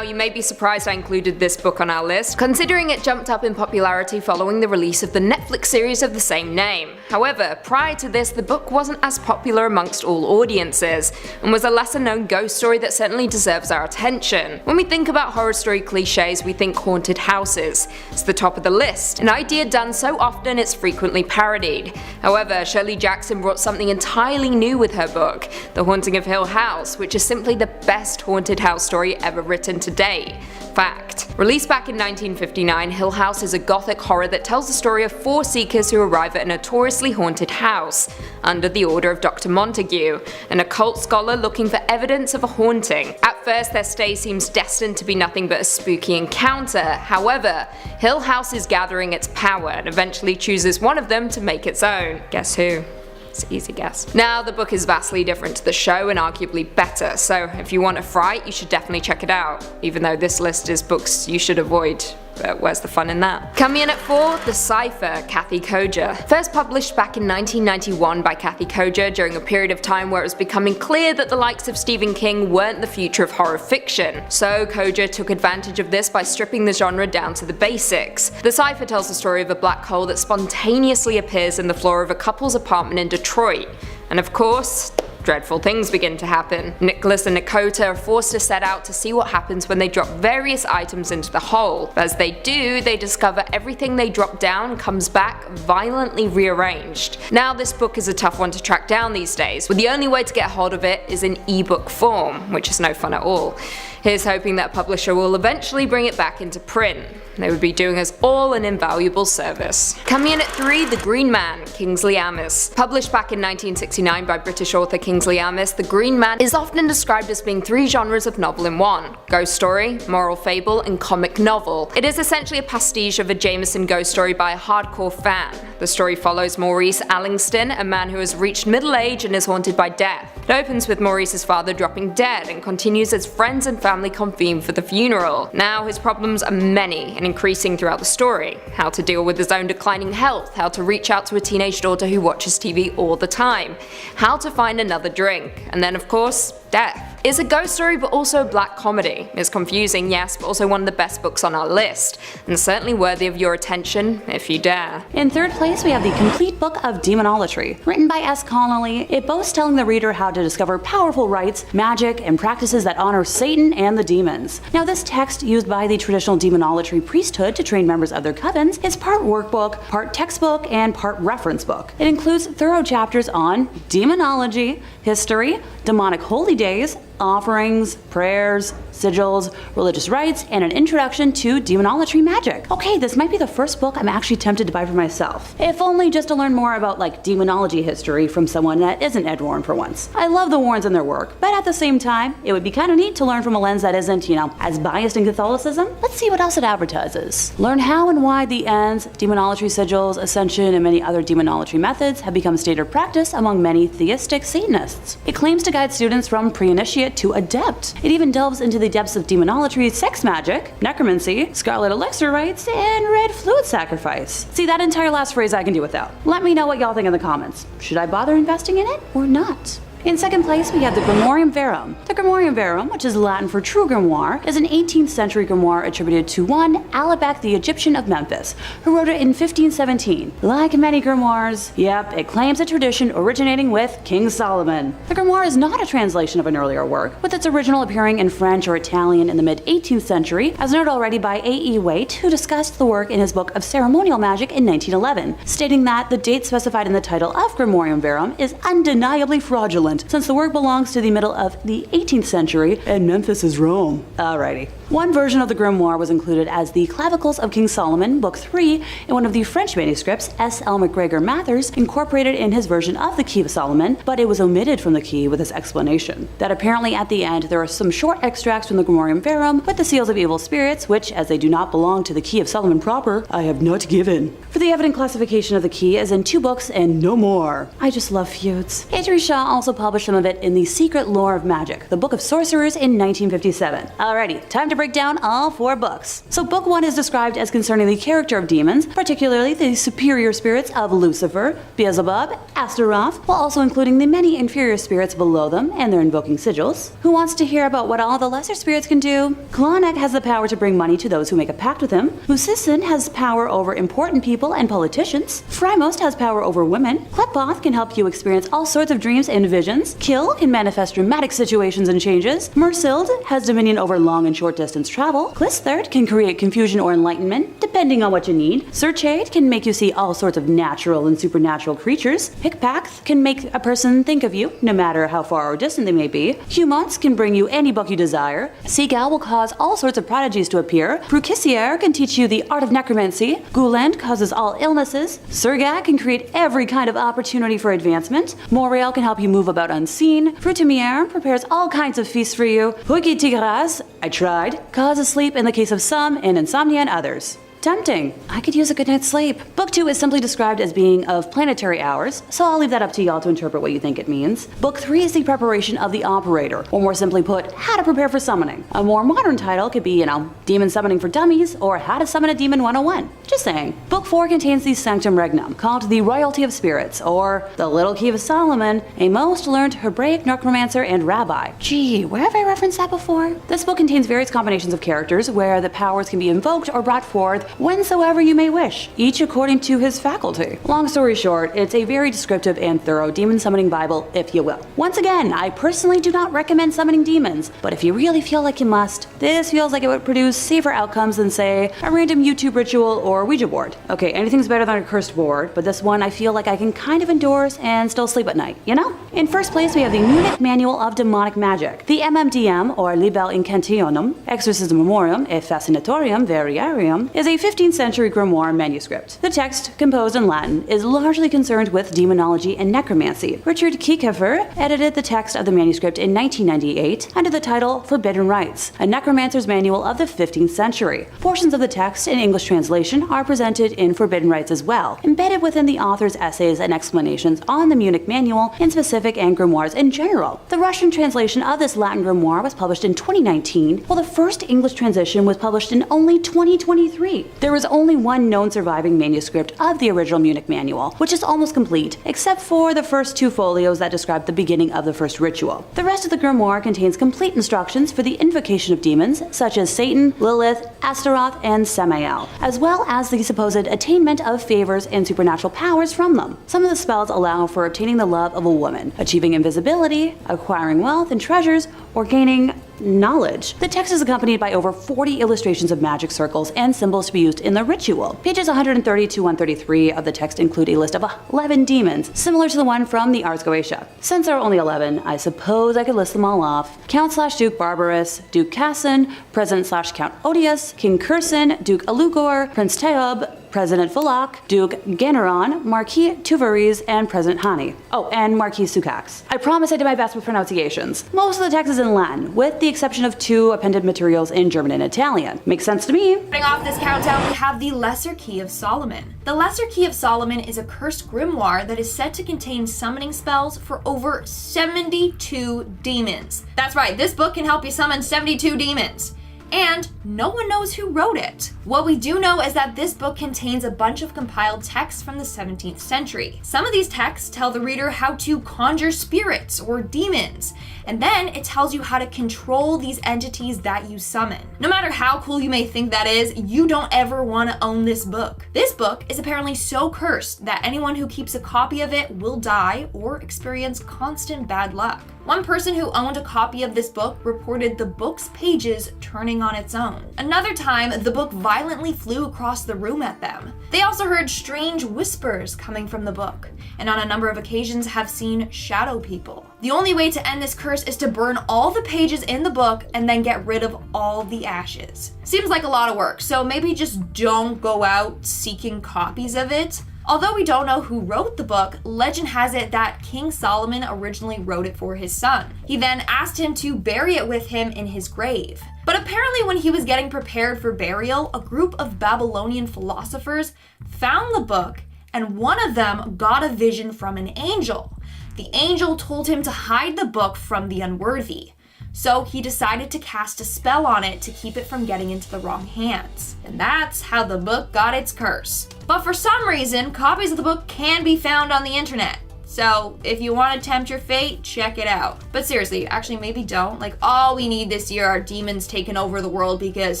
you may be surprised I included this book on our list, considering it jumped up in popularity following the release of the Netflix series of the same name. However, prior to this, the book wasn't as popular amongst all audiences, and was a lesser known ghost story that certainly deserves our attention. When we think about horror story cliches, we think haunted houses. It's the top of the list, an idea done so often it's frequently parodied. However, Shirley Jackson brought something entirely new with her book, The Haunting of Hill House, which is simply the best haunted house story ever written to date. Fact. Released back in 1959, Hill House is a gothic horror that tells the story of 4 seekers who arrive at a notoriously haunted house, under the order of Dr. Montague, an occult scholar looking for evidence of a haunting. At first, their stay seems destined to be nothing but a spooky encounter. However, Hill House is gathering its power and eventually chooses one of them to make its own. Guess who? It's an easy guess. Now, the book is vastly different to the show and arguably better, so if you want a fright, you should definitely check it out, even though this list is books you should avoid. But where's the fun in that? Coming in at 4, The Cipher, Kathy Koja. First published back in 1991 by Kathy Koja during a period of time where it was becoming clear that the likes of Stephen King weren't the future of horror fiction. So Koja took advantage of this by stripping the genre down to the basics. The Cipher tells the story of a black hole that spontaneously appears in the floor of a couple's apartment in Detroit. And of course, dreadful things begin to happen. Nicholas and Nikota are forced to set out to see what happens when they drop various items into the hole. As they do, they discover everything they drop down comes back violently rearranged. Now, this book is a tough one to track down these days, where the only way to get hold of it is in ebook form, which is no fun at all. Here's hoping that publisher will eventually bring it back into print. They would be doing us all an invaluable service. Coming in at 3, The Green Man, Kingsley Amis. Published back in 1969 by British author Kingsley Amis, The Green Man is often described as being 3 genres of novel in one: ghost story, moral fable, and comic novel. It is essentially a pastiche of a Jameson ghost story by a hardcore fan. The story follows Maurice Allingston, a man who has reached middle age and is haunted by death. It opens with Maurice's father dropping dead and continues as friends and family convene for the funeral. Now, his problems are many and increasing throughout the story. How to deal with his own declining health, how to reach out to a teenage daughter who watches TV all the time, how to find another drink, and then of course, death. It's a ghost story but also a black comedy. It's confusing, yes, but also one of the best books on our list, and certainly worthy of your attention if you dare. In 3rd place, we have the complete book of Demonolatry, written by S. Connolly. It boasts telling the reader how to discover powerful rites, magic, and practices that honor Satan and the demons. Now, this text, used by the traditional demonolatry priesthood to train members of their covens, is part workbook, part textbook, and part reference book. It includes thorough chapters on demonology, history, demonic holy days, offerings, prayers, sigils, religious rites, and an introduction to demonolatry magic. Okay, this might be the first book I'm actually tempted to buy for myself. If only just to learn more about like demonology history from someone that isn't Ed Warren for once. I love the Warrens and their work, but at the same time, it would be kind of neat to learn from a lens that isn't, as biased in Catholicism. Let's see what else it advertises. Learn how and why the Ends, demonolatry sigils, ascension, and many other demonolatry methods have become standard practice among many theistic Satanists. It claims to guide students from pre-initiate to adept. It even delves into the depths of demonolatry, sex magic, necromancy, scarlet elixir rites, and red fluid sacrifice. See, that entire last phrase I can do without. Let me know what y'all think in the comments. Should I bother investing in it or not? In second place, we have the Grimorium Verum. The Grimorium Verum, which is Latin for true grimoire, is an 18th century grimoire attributed to one Alabek the Egyptian of Memphis, who wrote it in 1517. Like many grimoires, yep, it claims a tradition originating with King Solomon. The grimoire is not a translation of an earlier work, with its original appearing in French or Italian in the mid-18th century, as noted already by A.E. Waite, who discussed the work in his book of ceremonial magic in 1911, stating that the date specified in the title of Grimorium Verum is undeniably fraudulent, since the work belongs to the middle of the 18th century and Memphis is Rome. Alrighty. One version of the grimoire was included as the Clavicles of King Solomon, Book 3, in one of the French manuscripts S. L. McGregor Mathers incorporated in his version of the Key of Solomon, but it was omitted from the key with his explanation. That apparently at the end there are some short extracts from the Grimorium Verum with the seals of evil spirits, which, as they do not belong to the Key of Solomon proper, I have not given. For the evident classification of the key is in 2 books and no more. I just love feuds. H.R. Shaw also published some of it in The Secret Lore of Magic, the Book of Sorcerers in 1957. Alrighty, time to break down all 4 books. So book 1 is described as concerning the character of demons, particularly the superior spirits of Lucifer, Beelzebub, Astaroth, while also including the many inferior spirits below them and their invoking sigils. Who wants to hear about what all the lesser spirits can do? Klonek has the power to bring money to those who make a pact with him. Lucisin has power over important people and politicians. Frymost has power over women. Kleppoth can help you experience all sorts of dreams and visions. Kill can manifest dramatic situations and changes. Mersild has dominion over long and short distance travel. Clisthard can create confusion or enlightenment, depending on what you need. Serchade can make you see all sorts of natural and supernatural creatures. Hickpath can make a person think of you, no matter how far or distant they may be. Humans can bring you any book you desire. Seagal will cause all sorts of prodigies to appear. Brucissier can teach you the art of necromancy. Guland causes all illnesses. Sergak can create every kind of opportunity for advancement. Montreal can help you move about unseen. Fruitimier prepares all kinds of feasts for you. Huigi Tigras, I tried, causes sleep in the case of some and insomnia in others. Tempting. I could use a good night's sleep. Book 2 is simply described as being of planetary hours, so I'll leave that up to y'all to interpret what you think it means. Book 3 is the preparation of the operator, or more simply put, how to prepare for summoning. A more modern title could be, Demon Summoning for Dummies, or How to Summon a Demon 101. Just saying. Book 4 contains the Sanctum Regnum, called the Royalty of Spirits, or the Little Key of Solomon, a most learned Hebraic necromancer and rabbi. Gee, where have I referenced that before? This book contains various combinations of characters where the powers can be invoked or brought forth whensoever you may wish, each according to his faculty. Long story short, it's a very descriptive and thorough demon summoning Bible, if you will. Once again, I personally do not recommend summoning demons, but if you really feel like you must, this feels like it would produce safer outcomes than, say, a random YouTube ritual or Ouija board. Okay, anything's better than a cursed board, but this one I feel like I can kind of endorse and still sleep at night, you know? In first place, we have the Munich Manual of Demonic Magic. The MMDM, or Libel Incantionum, Exorcism Memoriam e Fascinatorium Variarium, is a 15th century grimoire manuscript. The text, composed in Latin, is largely concerned with demonology and necromancy. Richard Kiekefer edited the text of the manuscript in 1998 under the title Forbidden Rites, a necromancer's manual of the 15th century. Portions of the text in English translation are presented in Forbidden Rites as well, embedded within the author's essays and explanations on the Munich Manual in specific and grimoires in general. The Russian translation of this Latin grimoire was published in 2019, while the first English translation was published in only 2023. There was only one known surviving manuscript of the original Munich Manual, which is almost complete, except for the first 2 folios that describe the beginning of the first ritual. The rest of the grimoire contains complete instructions for the invocation of demons, such as Satan, Lilith, Astaroth, and Samael, as well as the supposed attainment of favors and supernatural powers from them. Some of the spells allow for obtaining the love of a woman, achieving invisibility, acquiring wealth and treasures, or gaining knowledge. The text is accompanied by over 40 illustrations of magic circles and symbols to be used in the ritual. Pages 130 to 133 of the text include a list of 11 demons, similar to the one from the Ars Goetia. Since there are only 11, I suppose I could list them all off. Count/Duke Barbarous, Duke Cassin, President/Count Odious, King Cursin, Duke Alugor, Prince Teob, President Fulak, Duke Ganeron, Marquis Tuvaris, and President Hani. Oh, and Marquis Sukax. I promise I did my best with pronunciations. Most of the text is in Latin, with the exception of 2 appended materials in German and Italian. Makes sense to me. Starting off this countdown, we have the Lesser Key of Solomon. The Lesser Key of Solomon is a cursed grimoire that is said to contain summoning spells for over 72 demons. That's right, this book can help you summon 72 demons. And no one knows who wrote it. What we do know is that this book contains a bunch of compiled texts from the 17th century. Some of these texts tell the reader how to conjure spirits or demons, and then it tells you how to control these entities that you summon. No matter how cool you may think that is, you don't ever want to own this book. This book is apparently so cursed that anyone who keeps a copy of it will die or experience constant bad luck. One person who owned a copy of this book reported the book's pages turning on its own. Another time, the book violently flew across the room at them. They also heard strange whispers coming from the book, and on a number of occasions have seen shadow people. The only way to end this curse is to burn all the pages in the book and then get rid of all the ashes. Seems like a lot of work, so maybe just don't go out seeking copies of it. Although we don't know who wrote the book, legend has it that King Solomon originally wrote it for his son. He then asked him to bury it with him in his grave. But apparently when he was getting prepared for burial, a group of Babylonian philosophers found the book, and one of them got a vision from an angel. The angel told him to hide the book from the unworthy. So he decided to cast a spell on it to keep it from getting into the wrong hands. And that's how the book got its curse. But for some reason, copies of the book can be found on the internet. So if you want to tempt your fate, check it out. But seriously, actually maybe don't. Like, all we need this year are demons taking over the world because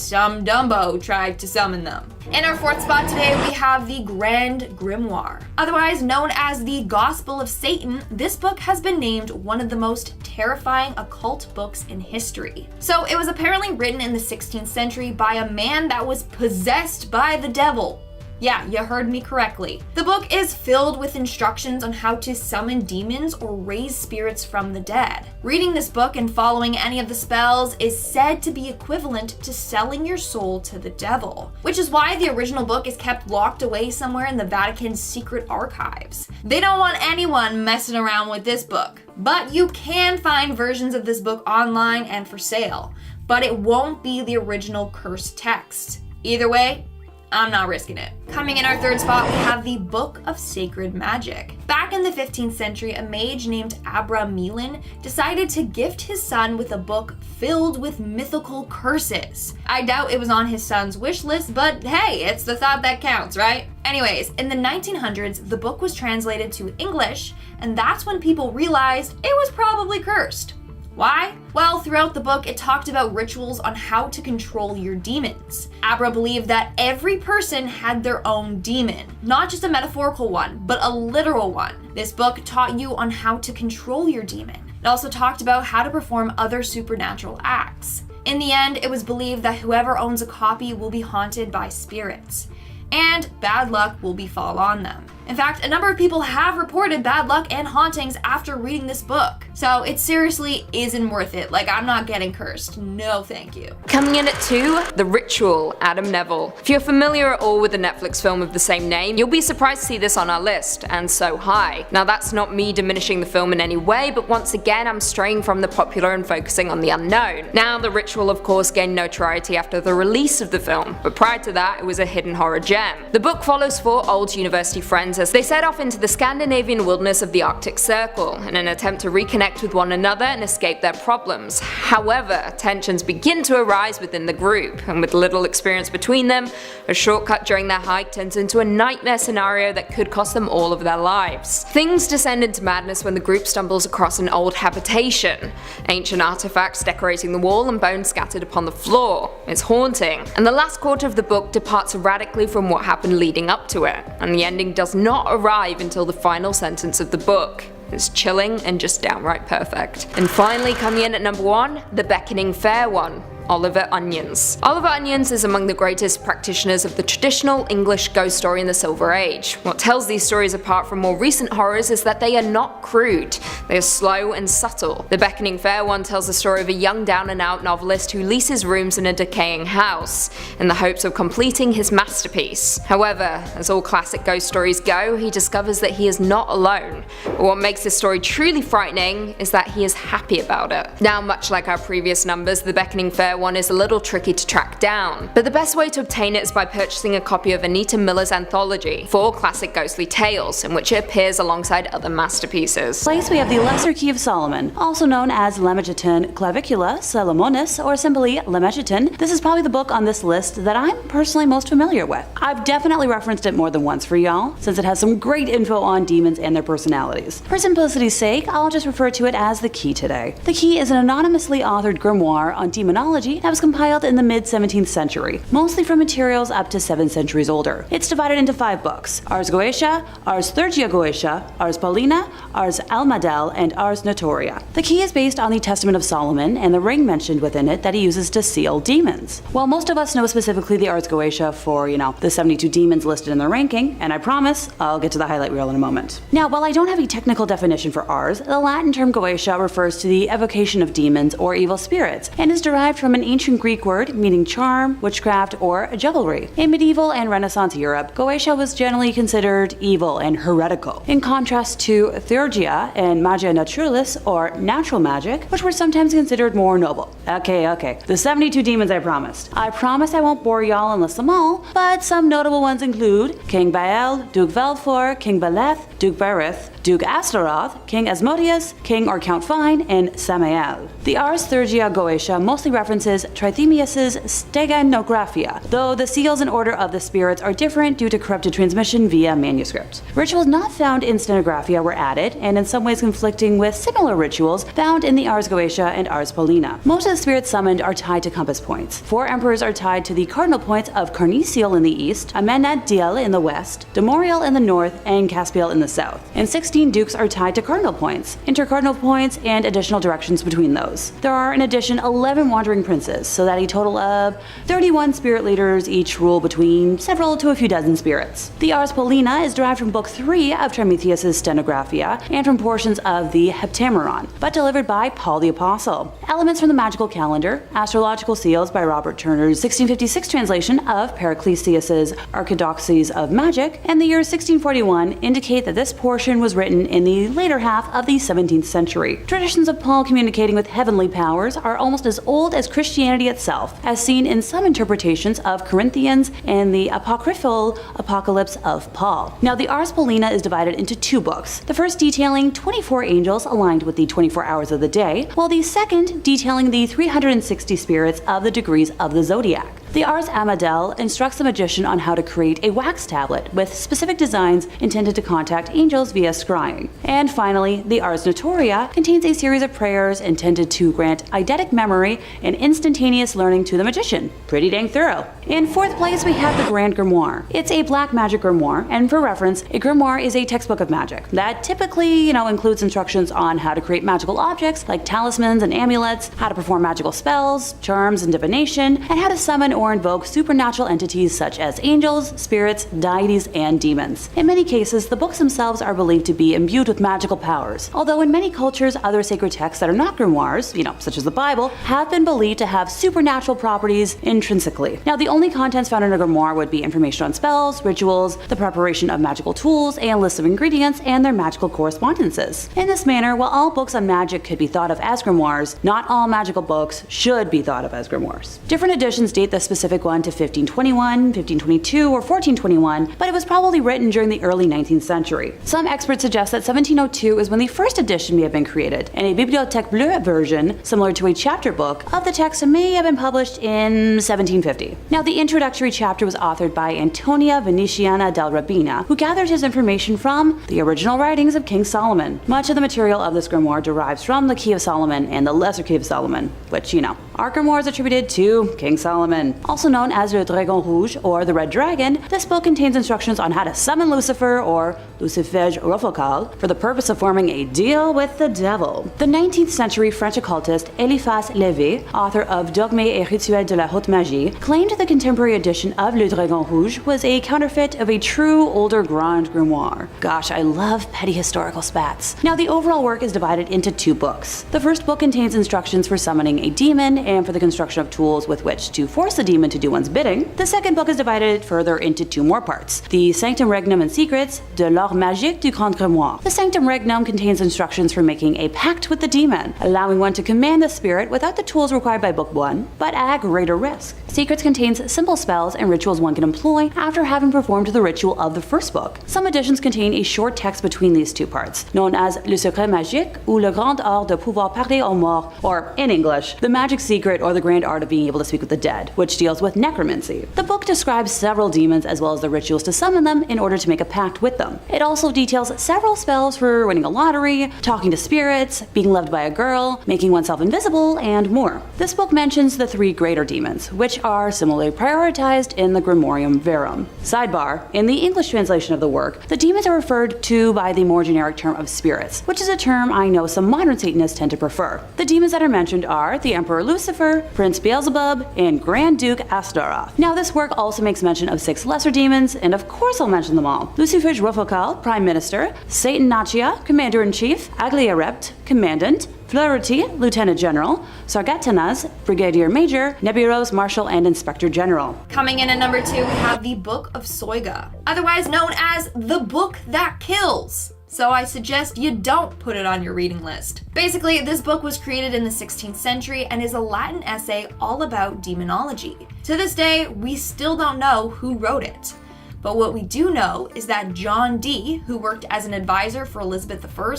some Dumbo tried to summon them. In our 4th spot today, we have the Grand Grimoire. Otherwise known as the Gospel of Satan, this book has been named one of the most terrifying occult books in history. So it was apparently written in the 16th century by a man that was possessed by the devil. Yeah, you heard me correctly. The book is filled with instructions on how to summon demons or raise spirits from the dead. Reading this book and following any of the spells is said to be equivalent to selling your soul to the devil, which is why the original book is kept locked away somewhere in the Vatican's secret archives. They don't want anyone messing around with this book. But you can find versions of this book online and for sale, but it won't be the original cursed text. Either way, I'm not risking it. Coming in our 3rd spot, we have the Book of Sacred Magic. Back in the 15th century, a mage named Abra Melin decided to gift his son with a book filled with mythical curses. I doubt it was on his son's wish list, but hey, it's the thought that counts, right? Anyways, in the 1900s, the book was translated to English, and that's when people realized it was probably cursed. Why? Well, throughout the book, it talked about rituals on how to control your demons. Abra believed that every person had their own demon, not just a metaphorical one, but a literal one. This book taught you on how to control your demon. It also talked about how to perform other supernatural acts. In the end, it was believed that whoever owns a copy will be haunted by spirits, and bad luck will befall on them. In fact, a number of people have reported bad luck and hauntings after reading this book. So it seriously isn't worth it. Like, I'm not getting cursed. No, thank you. Coming in at 2, The Ritual, Adam Neville. If you're familiar at all with the Netflix film of the same name, you'll be surprised to see this on our list, and so high. Now that's not me diminishing the film in any way, but once again I'm straying from the popular and focusing on the unknown. Now The Ritual of course gained notoriety after the release of the film, but prior to that it was a hidden horror gem. The book follows 4 old university friends as they set off into the Scandinavian wilderness of the Arctic Circle in an attempt to reconnect with one another and escape their problems. However, tensions begin to arise within the group, and with little experience between them, a shortcut during their hike turns into a nightmare scenario that could cost them all of their lives. Things descend into madness when the group stumbles across an old habitation. Ancient artifacts decorating the wall and bones scattered upon the floor. It's haunting, and the last quarter of the book departs radically from what happened leading up to it, and the ending does not arrive until the final sentence of the book. It's chilling and just downright perfect. And finally, coming in at number 1, The Beckoning Fair One, Oliver Onions. Oliver Onions is among the greatest practitioners of the traditional English ghost story in the Silver Age. What tells these stories apart from more recent horrors is that they are not crude, they are slow and subtle. The Beckoning Fair One tells the story of a young down-and-out novelist who leases rooms in a decaying house, in the hopes of completing his masterpiece. However, as all classic ghost stories go, he discovers that he is not alone. But what makes this story truly frightening is that he is happy about it. Now, much like our previous numbers, The Beckoning Fair One is a little tricky to track down, but the best way to obtain it is by purchasing a copy of Anita Miller's anthology, 4 Classic Ghostly Tales, in which it appears alongside other masterpieces. Place we have the Lesser Key of Solomon, also known as Lemegeton Clavicula Salomonis, or simply Lemegeton. This is probably the book on this list that I'm personally most familiar with. I've definitely referenced it more than once for y'all, since it has some great info on demons and their personalities. For simplicity's sake, I'll just refer to it as The Key today. The Key is an anonymously authored grimoire on demonology that was compiled in the mid-17th century, mostly from materials up to 7 centuries older. It's divided into 5 books: Ars Goetia, Ars Theurgia Goetia, Ars Paulina, Ars Almadel, and Ars Notoria. The Key is based on the Testament of Solomon and the ring mentioned within it that he uses to seal demons. While most of us know specifically the Ars Goetia for, the 72 demons listed in the ranking, and I promise I'll get to the highlight reel in a moment. Now, while I don't have a technical definition for Ars, the Latin term Goetia refers to the evocation of demons or evil spirits, and is derived from an ancient Greek word meaning charm, witchcraft, or jugglery. In medieval and Renaissance Europe, Goetia was generally considered evil and heretical, in contrast to Theurgia and Magia Naturalis, or natural magic, which were sometimes considered more noble. Okay, the 72 demons I promised. I promise I won't bore y'all and list them all, but some notable ones include King Baal, Duke Velfor, King Beleth, Duke Berith, Duke Astaroth, King Asmodeus, King or Count Fine, and Samael. The Ars Theurgia Goetia mostly references Trithemius's Steganographia, though the seals and order of the spirits are different due to corrupted transmission via manuscript. Rituals not found in Stenographia were added, and in some ways conflicting with similar rituals found in the Ars Goetia and Ars Paulina. Most of the spirits summoned are tied to compass points. 4 emperors are tied to the cardinal points of Carnisiel in the east, Amenadiel in the west, Demoriel in the north, and Caspiel in the south. And 16 dukes are tied to cardinal points, intercardinal points, and additional directions between those. There are in addition 11 wandering princes, so that a total of 31 spirit leaders each rule between several to a few dozen spirits. The Ars Paulina is derived from Book 3 of Trithemius's Stenographia and from portions of the Heptameron, but delivered by Paul the Apostle. Elements from the magical calendar, astrological seals by Robert Turner's 1656 translation of Paracelsus's Archidoxes of Magic, and the year 1641 indicate that this portion was written in the later half of the 17th century. Traditions of Paul communicating with heavenly powers are almost as old as Christianity itself, as seen in some interpretations of Corinthians and the apocryphal Apocalypse of Paul. Now, the Ars Paulina is divided into 2 books, the first detailing 24 angels aligned with the 24 hours of the day, while the second detailing the 360 spirits of the degrees of the zodiac. The Ars Amadel instructs the magician on how to create a wax tablet with specific designs intended to contact angels via scrying. And finally, the Ars Notoria contains a series of prayers intended to grant eidetic memory and instantaneous learning to the magician. Pretty dang thorough. In 4th place, we have the Grand Grimoire. It's a black magic grimoire, and for reference, a grimoire is a textbook of magic that typically, includes instructions on how to create magical objects like talismans and amulets, how to perform magical spells, charms, and divination, and how to summon or invoke supernatural entities such as angels, spirits, deities, and demons. In many cases, the books themselves are believed to be imbued with magical powers, although in many cultures, other sacred texts that are not grimoires, such as the Bible, have been believed to have supernatural properties intrinsically. Now, the only contents found in a grimoire would be information on spells, rituals, the preparation of magical tools, and lists of ingredients, and their magical correspondences. In this manner, while all books on magic could be thought of as grimoires, not all magical books should be thought of as grimoires. Different editions date the specific one to 1521, 1522, or 1421, but it was probably written during the early 19th century. Some experts suggest that 1702 is when the first edition may have been created, and a Bibliothèque Bleue version, similar to a chapter book, of the text may have been published in 1750. Now, the introductory chapter was authored by Antonia Venetiana del Rabina, who gathered his information from the original writings of King Solomon. Much of the material of this grimoire derives from the Key of Solomon and the Lesser Key of Solomon, which, our grimoire is attributed to King Solomon. Also known as Le Dragon Rouge, or the Red Dragon, this book contains instructions on how to summon Lucifer, or Lucifuge Rofocale, for the purpose of forming a deal with the devil. The 19th century French occultist Eliphas Lévy, author of Dogmes et Rituels de la Haute Magie, claimed the contemporary edition of Le Dragon Rouge was a counterfeit of a true older Grand Grimoire. Gosh, I love petty historical spats. Now, the overall work is divided into 2 books. The first book contains instructions for summoning a demon and for the construction of tools with which to force the demon to do one's bidding. The second book is divided further into 2 more parts: the Sanctum Regnum and Secrets de l'Art Magique du Grand Grimoire. The Sanctum Regnum contains instructions for making a pact with the demon, allowing one to command the spirit without the tools required by Book 1, but at greater risk. Secrets contains simple spells and rituals one can employ after having performed the ritual of the first book. Some editions contain a short text between these 2 parts, known as Le Secret Magique ou Le Grand Art de pouvoir parler aux morts, or in English, The Magic Secret or the Grand Art of being able to speak with the dead, which deals with necromancy. The book describes several demons as well as the rituals to summon them in order to make a pact with them. It also details several spells for winning a lottery, talking to spirits, being loved by a girl, making oneself invisible, and more. This book mentions the 3 greater demons, which are similarly prioritized in the Grimorium Verum. Sidebar: in the English translation of the work, the demons are referred to by the more generic term of spirits, which is a term I know some modern Satanists tend to prefer. The demons that are mentioned are the Emperor Lucifer, Prince Beelzebub, and Grand Duke Astaroth. Now, this work also makes mention of 6 lesser demons, and of course I'll mention them all. Lucifuge Rofocale, Prime Minister; Satanáchia, Commander-in-Chief; Agliarept, Commandant; Fleurity, Lieutenant General; Sargatanas, Brigadier Major; Nebulos, Marshal and Inspector General. Coming in at number 2, we have the Book of Soiga, otherwise known as the Book That Kills. So I suggest you don't put it on your reading list. Basically, this book was created in the 16th century and is a Latin essay all about demonology. To this day, we still don't know who wrote it. But what we do know is that John Dee, who worked as an advisor for Elizabeth I,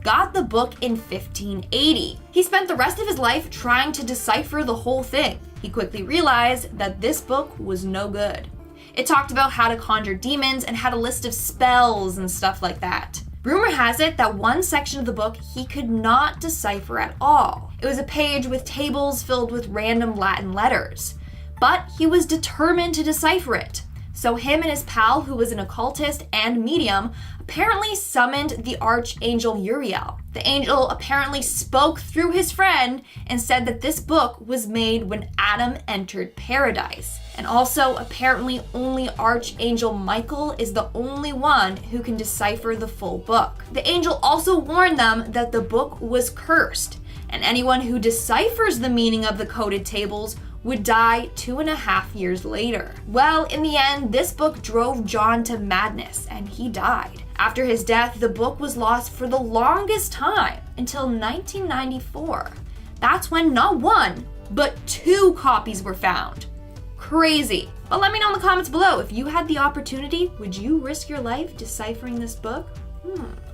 got the book in 1580. He spent the rest of his life trying to decipher the whole thing. He quickly realized that this book was no good. It talked about how to conjure demons and had a list of spells and stuff like that. Rumor has it that one section of the book he could not decipher at all. It was a page with tables filled with random Latin letters. But he was determined to decipher it. So him and his pal, who was an occultist and medium, apparently summoned the Archangel Uriel. The angel apparently spoke through his friend and said that this book was made when Adam entered paradise. And also, apparently only Archangel Michael is the only one who can decipher the full book. The angel also warned them that the book was cursed, and anyone who deciphers the meaning of the coded tables would die 2.5 years later. Well, in the end, this book drove John to madness, and he died. After his death, the book was lost for the longest time, until 1994. That's when not 1, but 2 copies were found. Crazy. But let me know in the comments below, if you had the opportunity, would you risk your life deciphering this book?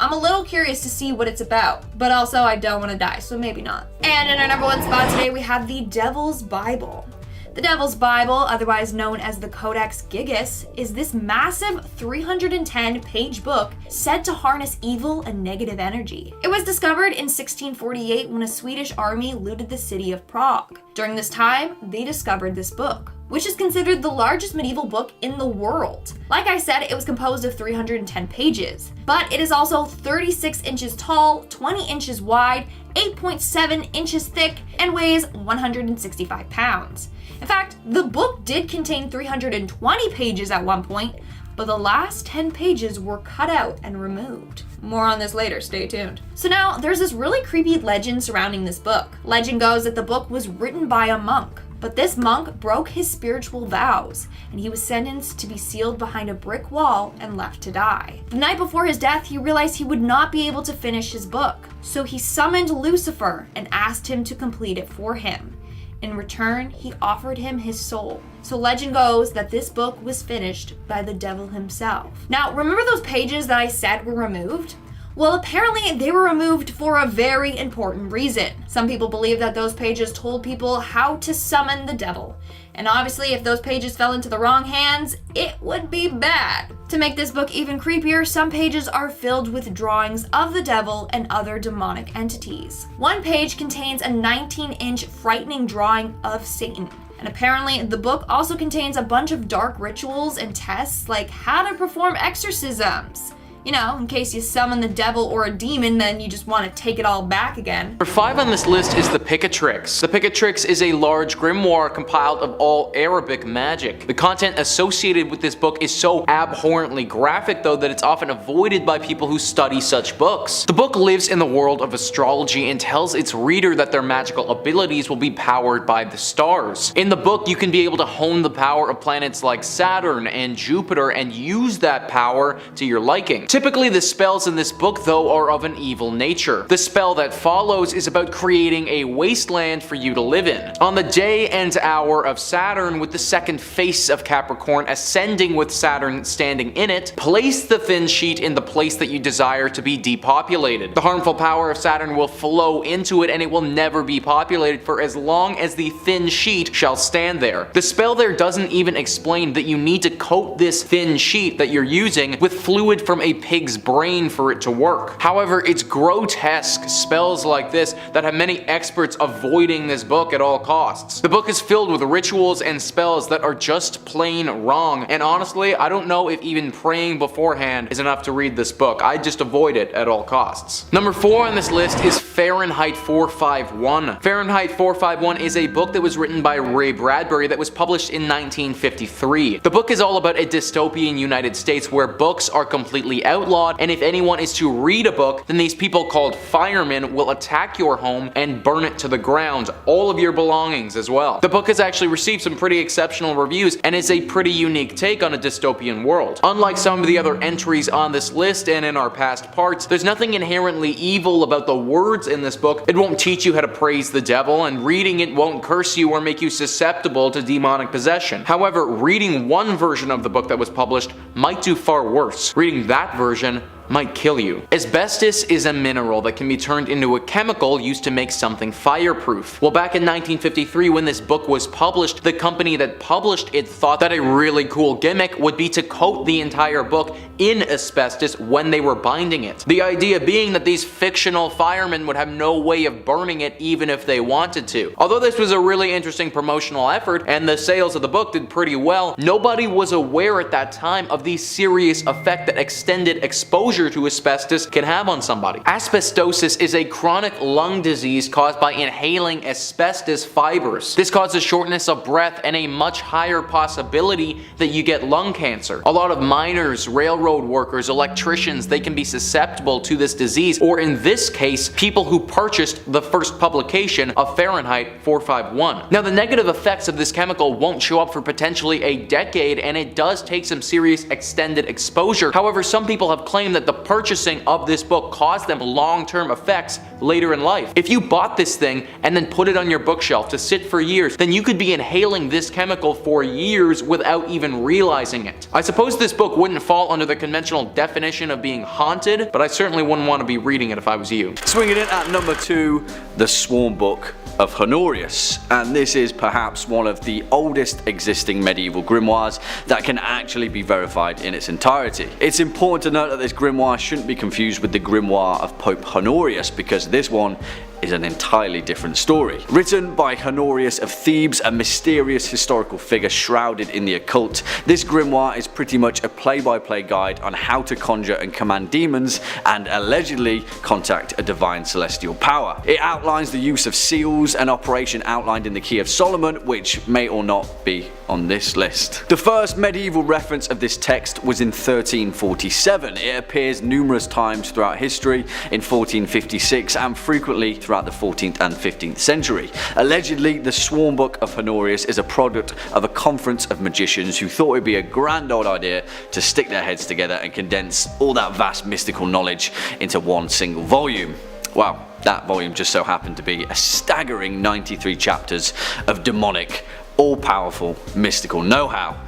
I'm a little curious to see what it's about, but also I don't want to die, so maybe not. And in our number 1 spot today, we have the Devil's Bible. The Devil's Bible, otherwise known as the Codex Gigas, is this massive 310-page book said to harness evil and negative energy. It was discovered in 1648 when a Swedish army looted the city of Prague. During this time, they discovered this book, which is considered the largest medieval book in the world. Like I said, it was composed of 310 pages, but it is also 36 inches tall, 20 inches wide, 8.7 inches thick, and weighs 165 pounds. In fact, the book did contain 320 pages at one point, but the last 10 pages were cut out and removed. More on this later, stay tuned. So now, there's this really creepy legend surrounding this book. Legend goes that the book was written by a monk, but this monk broke his spiritual vows, and he was sentenced to be sealed behind a brick wall and left to die. The night before his death, he realized he would not be able to finish his book, so he summoned Lucifer and asked him to complete it for him. In return, he offered him his soul. So legend goes that this book was finished by the devil himself. Now, remember those pages that I said were removed? Well, apparently they were removed for a very important reason. Some people believe that those pages told people how to summon the devil. And obviously, if those pages fell into the wrong hands, it would be bad. To make this book even creepier, some pages are filled with drawings of the devil and other demonic entities. One page contains a 19-inch frightening drawing of Satan. And apparently, the book also contains a bunch of dark rituals and tests, like how to perform exorcisms. You know, in case you summon the devil or a demon, then you just want to take it all back again. Number 5 on this list is the Picatrix. The Picatrix is a large grimoire compiled of all Arabic magic. The content associated with this book is so abhorrently graphic though that it's often avoided by people who study such books. The book lives in the world of astrology and tells its reader that their magical abilities will be powered by the stars. In the book, you can be able to hone the power of planets like Saturn and Jupiter and use that power to your liking. Typically, the spells in this book though are of an evil nature. The spell that follows is about creating a wasteland for you to live in. On the day and hour of Saturn, with the second face of Capricorn ascending with Saturn standing in it, place the thin sheet in the place that you desire to be depopulated. The harmful power of Saturn will flow into it and it will never be populated for as long as the thin sheet shall stand there. The spell there doesn't even explain that you need to coat this thin sheet that you're using with fluid from a pig's brain for it to work. However, it's grotesque spells like this that have many experts avoiding this book at all costs. The book is filled with rituals and spells that are just plain wrong, and honestly, I don't know if even praying beforehand is enough to read this book. I just avoid it at all costs. Number 4 on this list is Fahrenheit 451. Fahrenheit 451 is a book that was written by Ray Bradbury that was published in 1953. The book is all about a dystopian United States where books are completely outlawed, and if anyone is to read a book, then these people called firemen will attack your home and burn it to the ground, all of your belongings as well. The book has actually received some pretty exceptional reviews and is a pretty unique take on a dystopian world. Unlike some of the other entries on this list and in our past parts, there's nothing inherently evil about the words in this book. It won't teach you how to praise the devil, and reading it won't curse you or make you susceptible to demonic possession. However, reading one version of the book that was published might do far worse. Reading that version might kill you. Asbestos is a mineral that can be turned into a chemical used to make something fireproof. Well, back in 1953 when this book was published, the company that published it thought that a really cool gimmick would be to coat the entire book in asbestos when they were binding it. The idea being that these fictional firemen would have no way of burning it even if they wanted to. Although this was a really interesting promotional effort and the sales of the book did pretty well, nobody was aware at that time of the serious effect that extended exposure to asbestos can have on somebody. Asbestosis is a chronic lung disease caused by inhaling asbestos fibers. This causes shortness of breath and a much higher possibility that you get lung cancer. A lot of miners, railroad workers, electricians, they can be susceptible to this disease, or in this case, people who purchased the first publication of Fahrenheit 451. Now, the negative effects of this chemical won't show up for potentially a decade, and it does take some serious extended exposure. However, some people have claimed that the purchasing of this book caused them long-term effects later in life. If you bought this thing and then put it on your bookshelf to sit for years, then you could be inhaling this chemical for years without even realizing it. I suppose this book wouldn't fall under the conventional definition of being haunted, but I certainly wouldn't want to be reading it if I was you. Swinging in at number 2, The Sworn Book of Honorius, and this is perhaps one of the oldest existing medieval grimoires that can actually be verified in its entirety. It's important to note that this grimoire shouldn't be confused with the grimoire of Pope Honorius, because this one is an entirely different story. Written by Honorius of Thebes, a mysterious historical figure shrouded in the occult, this grimoire is pretty much a play-by-play guide on how to conjure and command demons and allegedly contact a divine celestial power. It outlines the use of seals, an operation outlined in the Key of Solomon, which may or not be on this list. The first medieval reference of this text was in 1347. It appears numerous times throughout history, in 1456 and frequently throughout the 14th and 15th century. Allegedly, the Sworn Book of Honorius is a product of a conference of magicians who thought it would be a grand old idea to stick their heads together and condense all that vast mystical knowledge into one single volume. Well, that volume just so happened to be a staggering 93 chapters of demonic, all-powerful, mystical know-how.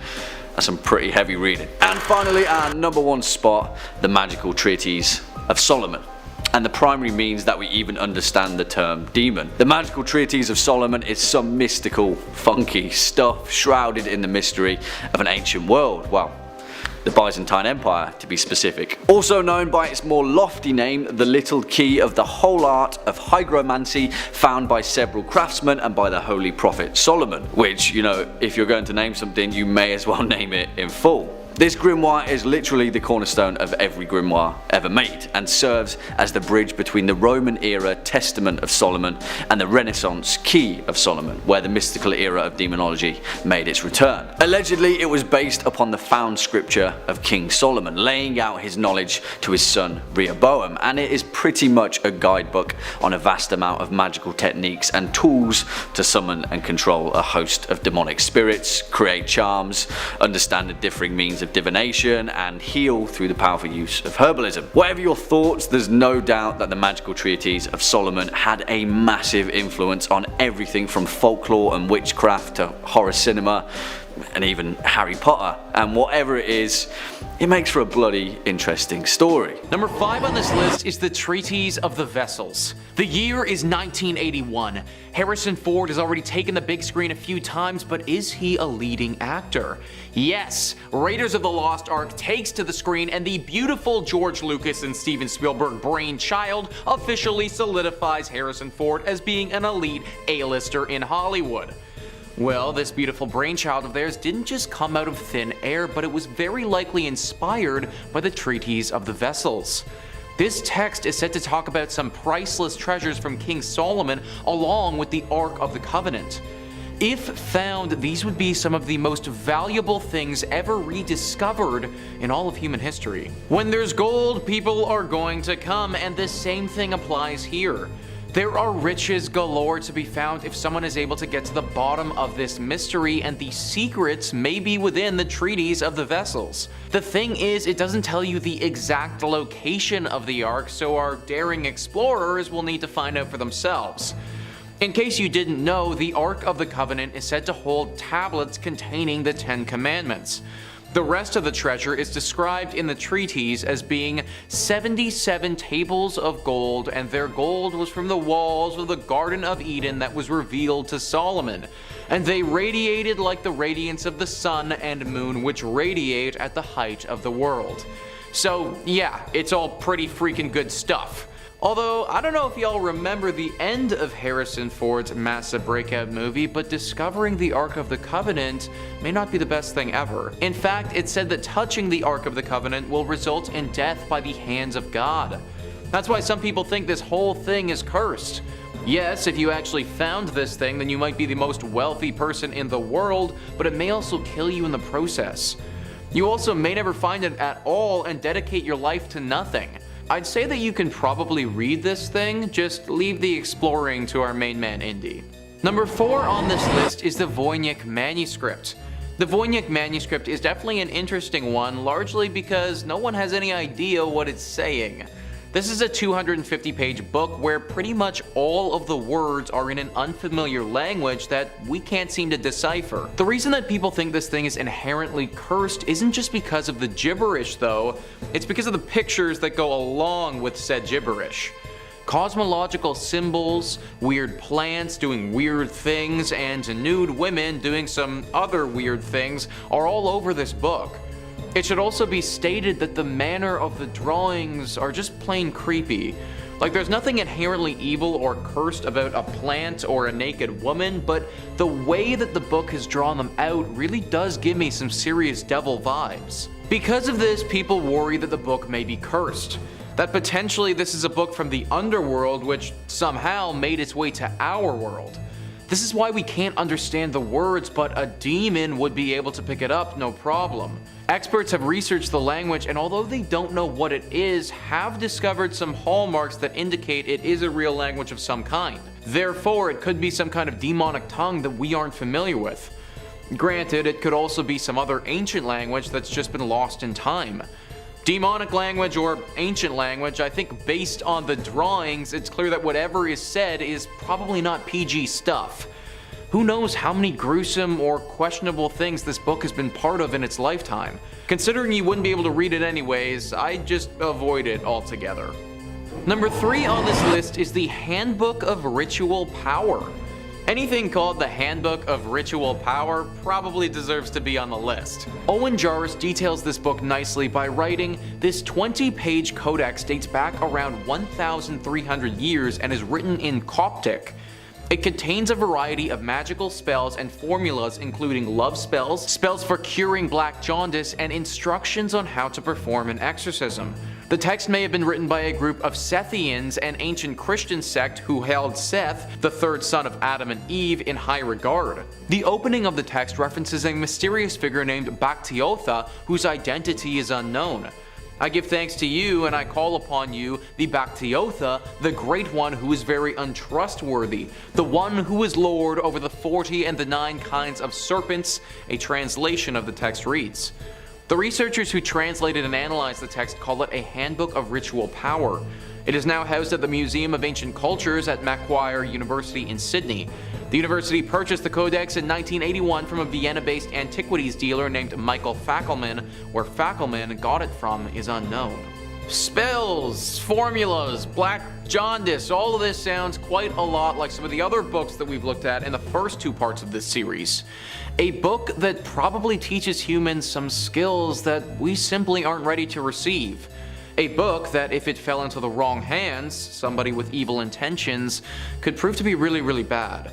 That's some pretty heavy reading. And finally, our number 1 spot, the Magical Treatise of Solomon, and the primary means that we even understand the term demon. The Magical Treatise of Solomon is some mystical, funky stuff shrouded in the mystery of an ancient world. Well, the Byzantine Empire to be specific. Also known by its more lofty name, the Little Key of the Whole Art of Hygromancy, found by several craftsmen and by the Holy Prophet Solomon, which, you know, if you're going to name something, you may as well name it in full. This grimoire is literally the cornerstone of every grimoire ever made and serves as the bridge between the Roman era Testament of Solomon and the Renaissance Key of Solomon, where the mystical era of demonology made its return. Allegedly, it was based upon the found scripture of King Solomon, laying out his knowledge to his son Rehoboam, and it is pretty much a guidebook on a vast amount of magical techniques and tools to summon and control a host of demonic spirits, create charms, understand the differing means of divination, and heal through the powerful use of herbalism. Whatever your thoughts, there's no doubt that the magical treatise of Solomon had a massive influence on everything from folklore and witchcraft to horror cinema and even Harry Potter, and whatever it is, it makes for a bloody interesting story. Number 5 on this list is the Treatise of the Vessels. The year is 1981. Harrison Ford has already taken the big screen a few times, but is he a leading actor? Yes, Raiders of the Lost Ark takes to the screen, and the beautiful George Lucas and Steven Spielberg brainchild officially solidifies Harrison Ford as being an elite A-lister in Hollywood. Well, this beautiful brainchild of theirs didn't just come out of thin air, but it was very likely inspired by the Treatise of the Vessels. This text is said to talk about some priceless treasures from King Solomon along with the Ark of the Covenant. If found, these would be some of the most valuable things ever rediscovered in all of human history. When there's gold, people are going to come, and the same thing applies here. There are riches galore to be found if someone is able to get to the bottom of this mystery, and the secrets may be within the Treatise of the Vessels. The thing is, it doesn't tell you the exact location of the Ark, so our daring explorers will need to find out for themselves. In case you didn't know, the Ark of the Covenant is said to hold tablets containing the 10 Commandments. The rest of the treasure is described in the treatise as being 77 tables of gold, and their gold was from the walls of the Garden of Eden that was revealed to Solomon. And they radiated like the radiance of the sun and moon, which radiate at the height of the world. So yeah, it's all pretty freaking good stuff. Although, I don't know if y'all remember the end of Harrison Ford's massive breakout movie, but discovering the Ark of the Covenant may not be the best thing ever. In fact, it's said that touching the Ark of the Covenant will result in death by the hands of God. That's why some people think this whole thing is cursed. Yes, if you actually found this thing, then you might be the most wealthy person in the world, but it may also kill you in the process. You also may never find it at all and dedicate your life to nothing. I'd say that you can probably read this thing, just leave the exploring to our main man Indy. Number 4 on this list is the Voynich manuscript. The Voynich manuscript is definitely an interesting one, largely because no one has any idea what it's saying. This is a 250-page book where pretty much all of the words are in an unfamiliar language that we can't seem to decipher. The reason that people think this thing is inherently cursed isn't just because of the gibberish though, it's because of the pictures that go along with said gibberish. Cosmological symbols, weird plants doing weird things, and nude women doing some other weird things are all over this book. It should also be stated that the manner of the drawings are just plain creepy. Like, there's nothing inherently evil or cursed about a plant or a naked woman, but the way that the book has drawn them out really does give me some serious devil vibes. Because of this, people worry that the book may be cursed. That potentially this is a book from the underworld which somehow made its way to our world. This is why we can't understand the words, but a demon would be able to pick it up no problem. Experts have researched the language, and although they don't know what it is, have discovered some hallmarks that indicate it is a real language of some kind. Therefore, it could be some kind of demonic tongue that we aren't familiar with. Granted, it could also be some other ancient language that's just been lost in time. Demonic language or ancient language, I think based on the drawings, it's clear that whatever is said is probably not PG stuff. Who knows how many gruesome or questionable things this book has been part of in its lifetime. Considering you wouldn't be able to read it anyways, I'd just avoid it altogether. Number 3 on this list is the Handbook of Ritual Power. Anything called the Handbook of Ritual Power probably deserves to be on the list. Owen Jarvis details this book nicely by writing, "This 20-page codex dates back around 1,300 years and is written in Coptic. It contains a variety of magical spells and formulas including love spells, spells for curing black jaundice, and instructions on how to perform an exorcism. The text may have been written by a group of Sethians, an ancient Christian sect who held Seth, the third son of Adam and Eve, in high regard. The opening of the text references a mysterious figure named Baktioth, whose identity is unknown. I give thanks to you, and I call upon you, the Baktioth, the great one who is very untrustworthy, the one who is Lord over the 40 and the 9 kinds of serpents, a translation of the text reads. The researchers who translated and analyzed the text call it a handbook of ritual power. It is now housed at the Museum of Ancient Cultures at Macquarie University in Sydney. The university purchased the codex in 1981 from a Vienna-based antiquities dealer named Michael Fackelman. Where Fackelman got it from is unknown. Spells, formulas, black jaundice, all of this sounds quite a lot like some of the other books that we've looked at in the first 2 parts of this series. A book that probably teaches humans some skills that we simply aren't ready to receive. A book that, if it fell into the wrong hands, somebody with evil intentions, could prove to be really, really bad.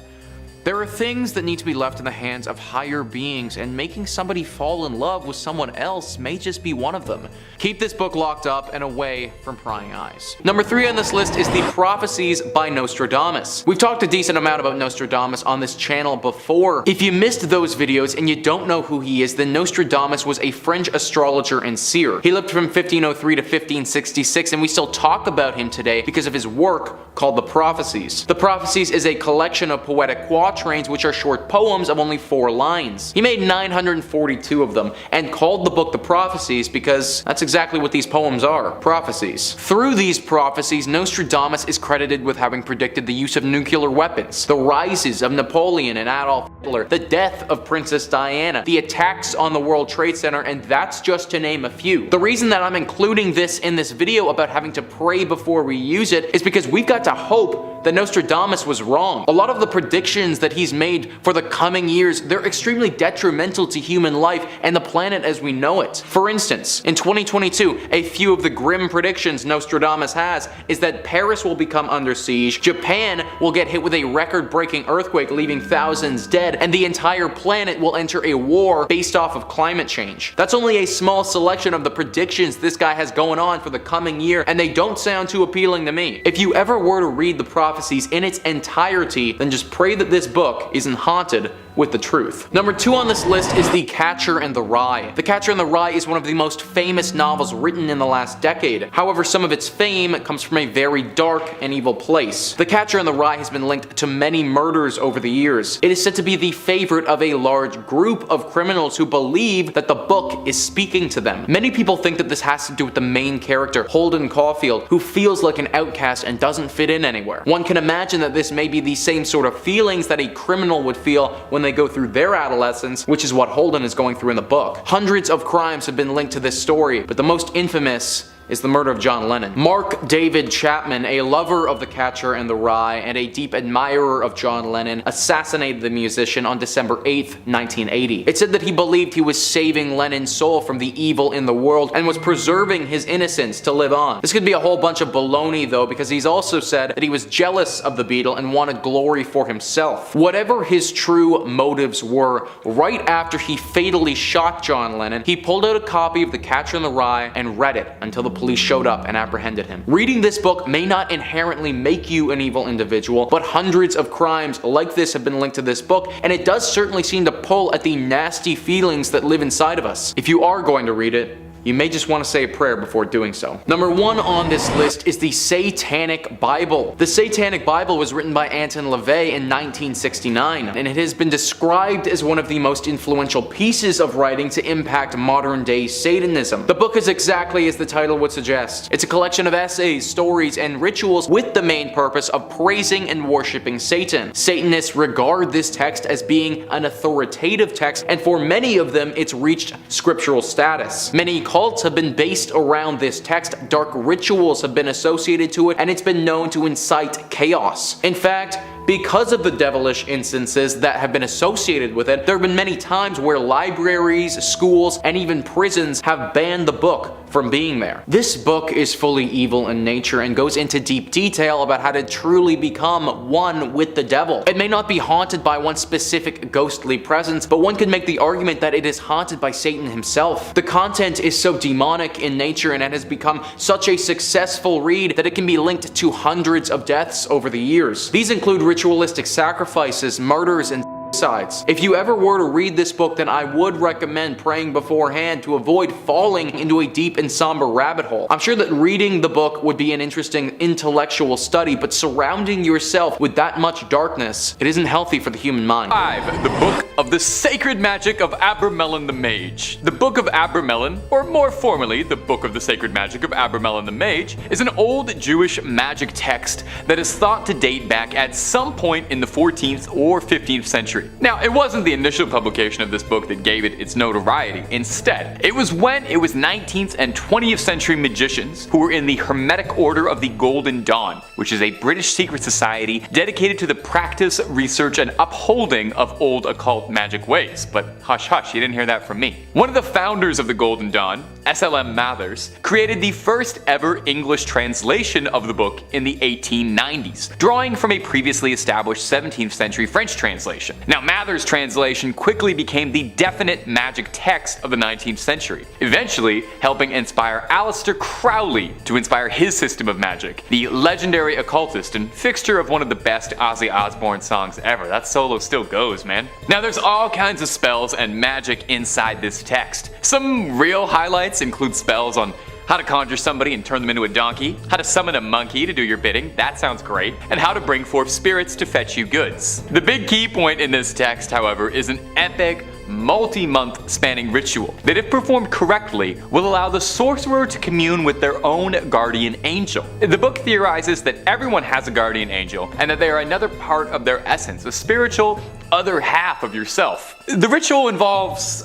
There are things that need to be left in the hands of higher beings, and making somebody fall in love with someone else may just be one of them. Keep this book locked up and away from prying eyes. Number 3 on this list is The Prophecies by Nostradamus. We've talked a decent amount about Nostradamus on this channel before. If you missed those videos and you don't know who he is, then Nostradamus was a French astrologer and seer. He lived from 1503 to 1566, and we still talk about him today because of his work called The Prophecies. The Prophecies is a collection of poetic quatrains, which are short poems of only 4 lines. He made 942 of them and called the book The Prophecies because that's exactly what these poems are, prophecies. Through these prophecies, Nostradamus is credited with having predicted the use of nuclear weapons, the rises of Napoleon and Adolf Hitler, the death of Princess Diana, the attacks on the World Trade Center, and that's just to name a few. The reason that I'm including this in this video about having to pray before we use it is because we've got to hope that Nostradamus was wrong. A lot of the predictions that he's made for the coming years, they're extremely detrimental to human life and the planet as we know it. For instance, in 2022, a few of the grim predictions Nostradamus has is that Paris will become under siege, Japan will get hit with a record-breaking earthquake leaving thousands dead, and the entire planet will enter a war based off of climate change. That's only a small selection of the predictions this guy has going on for the coming year, and they don't sound too appealing to me. If you ever were to read the prophecies in its entirety, then just pray that this book isn't haunted with the truth. Number 2 on this list is The Catcher in the Rye. The Catcher in the Rye is one of the most famous novels written in the last decade. However, some of its fame comes from a very dark and evil place. The Catcher in the Rye has been linked to many murders over the years. It is said to be the favorite of a large group of criminals who believe that the book is speaking to them. Many people think that this has to do with the main character, Holden Caulfield, who feels like an outcast and doesn't fit in anywhere. One can imagine that this may be the same sort of feelings that a criminal would feel when they go through their adolescence, which is what Holden is going through in the book. Hundreds of crimes have been linked to this story, but the most infamous is the murder of John Lennon. Mark David Chapman, a lover of The Catcher in the Rye and a deep admirer of John Lennon, assassinated the musician on December 8th, 1980. It said that he believed he was saving Lennon's soul from the evil in the world and was preserving his innocence to live on. This could be a whole bunch of baloney though, because he's also said that he was jealous of the Beatle and wanted glory for himself. Whatever his true motives were, right after he fatally shot John Lennon, he pulled out a copy of The Catcher in the Rye and read it until the police showed up and apprehended him. Reading this book may not inherently make you an evil individual, but hundreds of crimes like this have been linked to this book, and it does certainly seem to pull at the nasty feelings that live inside of us. If you are going to read it, you may just want to say a prayer before doing so. Number 1 on this list is the Satanic Bible. The Satanic Bible was written by Anton LaVey in 1969, and it has been described as one of the most influential pieces of writing to impact modern-day Satanism. The book is exactly as the title would suggest. It's a collection of essays, stories, and rituals with the main purpose of praising and worshiping Satan. Satanists regard this text as being an authoritative text, and for many of them, it's reached scriptural status. Many cults have been based around this text, dark rituals have been associated to it, and it's been known to incite chaos. In fact, because of the devilish instances that have been associated with it, there have been many times where libraries, schools, and even prisons have banned the book from being there. This book is fully evil in nature and goes into deep detail about how to truly become one with the devil. It may not be haunted by one specific ghostly presence, but one could make the argument that it is haunted by Satan himself. The content is so demonic in nature and it has become such a successful read that it can be linked to hundreds of deaths over the years. These include ritualistic sacrifices, murders, and suicides. If you ever were to read this book, then I would recommend praying beforehand to avoid falling into a deep and somber rabbit hole. I'm sure that reading the book would be an interesting intellectual study, but surrounding yourself with that much darkness, it isn't healthy for the human mind. 5. The Book of the Sacred Magic of Abramelin the Mage. The Book of Abramelin, or more formally, the Book of the Sacred Magic of Abramelin the Mage, is an old Jewish magic text that is thought to date back at some point in the 14th or 15th century. Now, it wasn't the initial publication of this book that gave it its notoriety. Instead, it was when it was 19th and 20th century magicians who were in the Hermetic Order of the Golden Dawn, which is a British secret society dedicated to the practice, research, and upholding of old occult magic ways. But hush hush, you didn't hear that from me. One of the founders of the Golden Dawn, S.L.M. Mathers, created the first ever English translation of the book in the 1890s, drawing from a previously established 17th century French translation. Now, Mathers' translation quickly became the definite magic text of the 19th century, eventually helping inspire Aleister Crowley to inspire his system of magic, the legendary occultist and fixture of one of the best Ozzy Osbourne songs ever. That solo still goes, man. Now, there's all kinds of spells and magic inside this text. Some real highlights include spells on how to conjure somebody and turn them into a donkey, how to summon a monkey to do your bidding, that sounds great, and how to bring forth spirits to fetch you goods. The big key point in this text, however, is an epic, multi-month spanning ritual that, if performed correctly, will allow the sorcerer to commune with their own guardian angel. The book theorizes that everyone has a guardian angel and that they are another part of their essence, a spiritual other half of yourself. The ritual involves,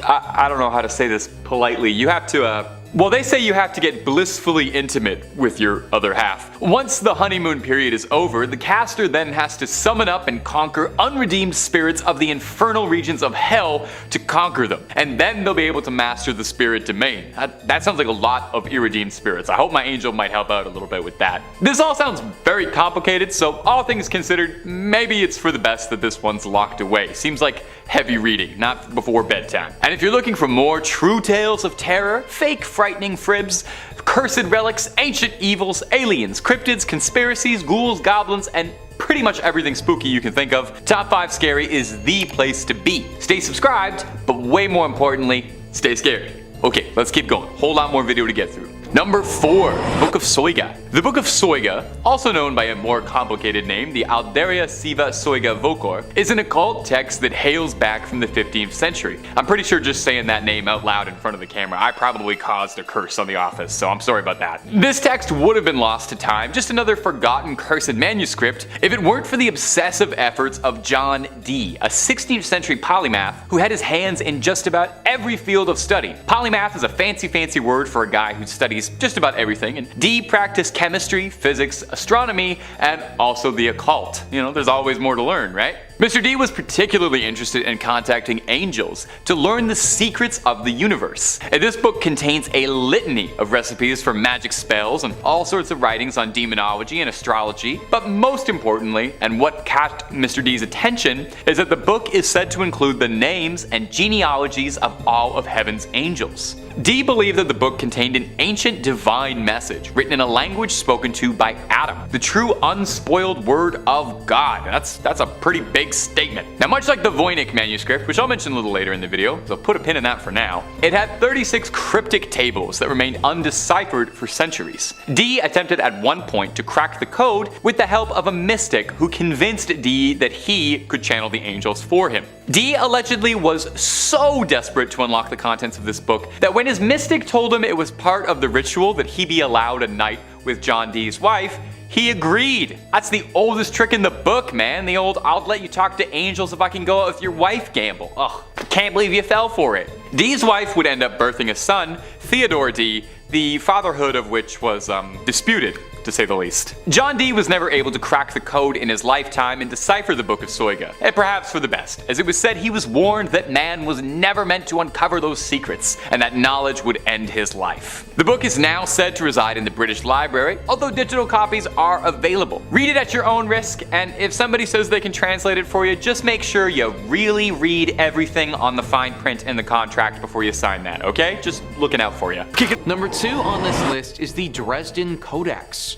I don't know how to say this politely. You have to, well, they say you have to get blissfully intimate with your other half. Once the honeymoon period is over, the caster then has to summon up and conquer unredeemed spirits of the infernal regions of hell to conquer them. And then they'll be able to master the spirit domain. That sounds like a lot of irredeemed spirits. I hope my angel might help out a little bit with that. This all sounds very complicated, so all things considered, maybe it's for the best that this one's locked away. Seems like heavy reading, not before bedtime. And if you're looking for more true tales of terror, fake frightening fribs, cursed relics, ancient evils, aliens, cryptids, conspiracies, ghouls, goblins, and pretty much everything spooky you can think of, Top 5 Scary is the place to be. Stay subscribed, but way more importantly, stay scared. Okay, let's keep going. Whole lot more video to get through. Number 4, Book of Soiga. The Book of Soiga, also known by a more complicated name, the Alderia Siva Soiga Vocor, is an occult text that hails back from the 15th century. I'm pretty sure just saying that name out loud in front of the camera, I probably caused a curse on the office, so I'm sorry about that. This text would have been lost to time, just another forgotten cursed manuscript, if it weren't for the obsessive efforts of John Dee, a 16th century polymath who had his hands in just about every field of study. Polymath is a fancy word for a guy who studies just about everything, and Dee practiced chemistry, physics, astronomy, and also the occult. You know, there's always more to learn, right? Mr. Dee was particularly interested in contacting angels to learn the secrets of the universe. And this book contains a litany of recipes for magic spells and all sorts of writings on demonology and astrology, but most importantly, and what caught Mr. Dee's attention, is that the book is said to include the names and genealogies of all of heaven's angels. Dee believed that the book contained an ancient divine message written in a language spoken to by Adam, the true unspoiled word of God. That's a pretty big statement. Now, much like the Voynich manuscript, which I'll mention a little later in the video, so put a pin in that for now, it had 36 cryptic tables that remained undeciphered for centuries. Dee attempted at one point to crack the code with the help of a mystic who convinced Dee that he could channel the angels for him. Dee allegedly was so desperate to unlock the contents of this book that when his mystic told him it was part of the ritual that he be allowed a night with John Dee's wife, he agreed. That's the oldest trick in the book, man. The old "I'll let you talk to angels if I can go out with your wife" gamble. Ugh, can't believe you fell for it. Dee's wife would end up birthing a son, Theodore Dee, the fatherhood of which was disputed. to say the least. John Dee was never able to crack the code in his lifetime and decipher the Book of Soyga, and perhaps for the best, as it was said he was warned that man was never meant to uncover those secrets, and that knowledge would end his life. The book is now said to reside in the British Library, although digital copies are available. Read it at your own risk, and if somebody says they can translate it for you, just make sure you really read everything on the fine print in the contract before you sign that, okay? Just looking out for you. Number 2 on this list is the Dresden Codex.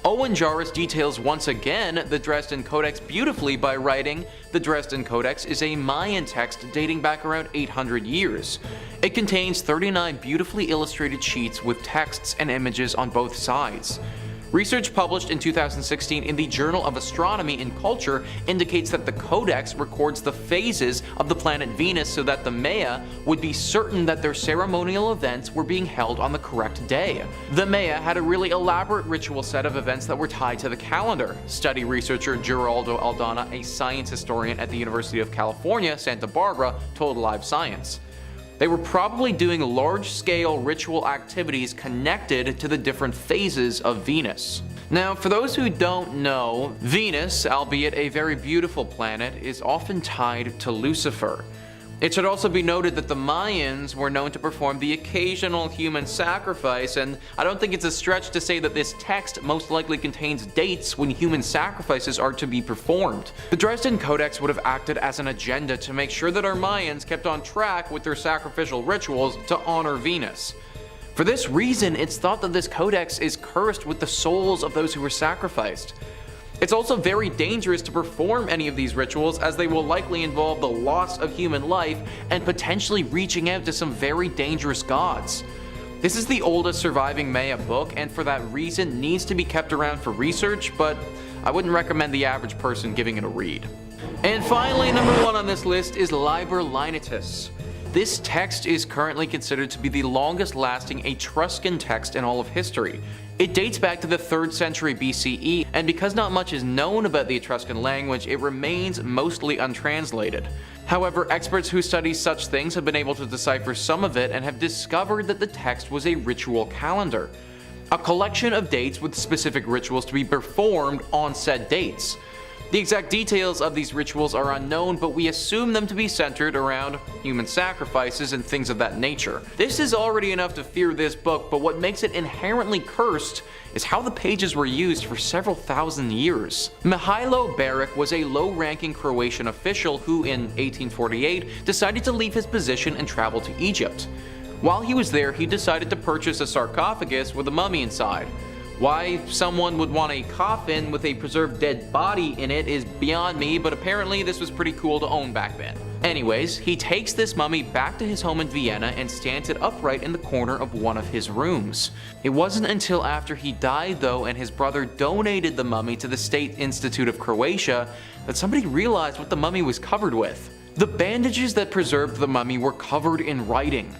Owen Jarvis details once again the Dresden Codex beautifully by writing, "The Dresden Codex is a Mayan text dating back around 800 years. It contains 39 beautifully illustrated sheets with texts and images on both sides. Research published in 2016 in the Journal of Astronomy and Culture indicates that the Codex records the phases of the planet Venus so that the Maya would be certain that their ceremonial events were being held on the correct day. The Maya had a really elaborate ritual set of events that were tied to the calendar," study researcher Geraldo Aldana, a science historian at the University of California, Santa Barbara, told Live Science. They were probably doing large-scale ritual activities connected to the different phases of Venus. Now, for those who don't know, Venus, albeit a very beautiful planet, is often tied to Lucifer. It should also be noted that the Mayans were known to perform the occasional human sacrifice, and I don't think it's a stretch to say that this text most likely contains dates when human sacrifices are to be performed. The Dresden Codex would have acted as an agenda to make sure that our Mayans kept on track with their sacrificial rituals to honor Venus. For this reason, it's thought that this codex is cursed with the souls of those who were sacrificed. It's also very dangerous to perform any of these rituals, as they will likely involve the loss of human life and potentially reaching out to some very dangerous gods. This is the oldest surviving Maya book, and for that reason needs to be kept around for research, but I wouldn't recommend the average person giving it a read. And finally, number 1 on this list is Liber Lineatus. This text is currently considered to be the longest lasting Etruscan text in all of history. It dates back to the 3rd century BCE, and because not much is known about the Etruscan language, it remains mostly untranslated. However, experts who study such things have been able to decipher some of it and have discovered that the text was a ritual calendar, a collection of dates with specific rituals to be performed on said dates. The exact details of these rituals are unknown, but we assume them to be centered around human sacrifices and things of that nature. This is already enough to fear this book, but what makes it inherently cursed is how the pages were used for several thousand years. Mihailo Beric was a low-ranking Croatian official who, in 1848, decided to leave his position and travel to Egypt. While he was there, he decided to purchase a sarcophagus with a mummy inside. Why someone would want a coffin with a preserved dead body in it is beyond me, but apparently this was pretty cool to own back then. Anyways, he takes this mummy back to his home in Vienna and stands it upright in the corner of one of his rooms. It wasn't until after he died though and his brother donated the mummy to the State Institute of Croatia that somebody realized what the mummy was covered with. The bandages that preserved the mummy were covered in writing.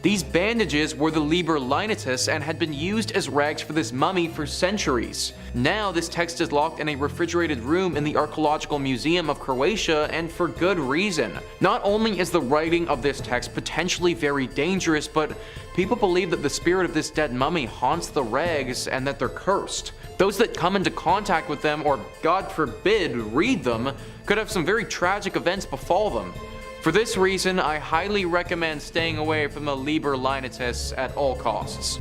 These bandages were the Liber Lineatus and had been used as rags for this mummy for centuries. Now this text is locked in a refrigerated room in the Archaeological Museum of Croatia, and for good reason. Not only is the writing of this text potentially very dangerous, but people believe that the spirit of this dead mummy haunts the rags and that they're cursed. Those that come into contact with them, or God forbid, read them, could have some very tragic events befall them. For this reason, I highly recommend staying away from the Liber Lineatus at all costs.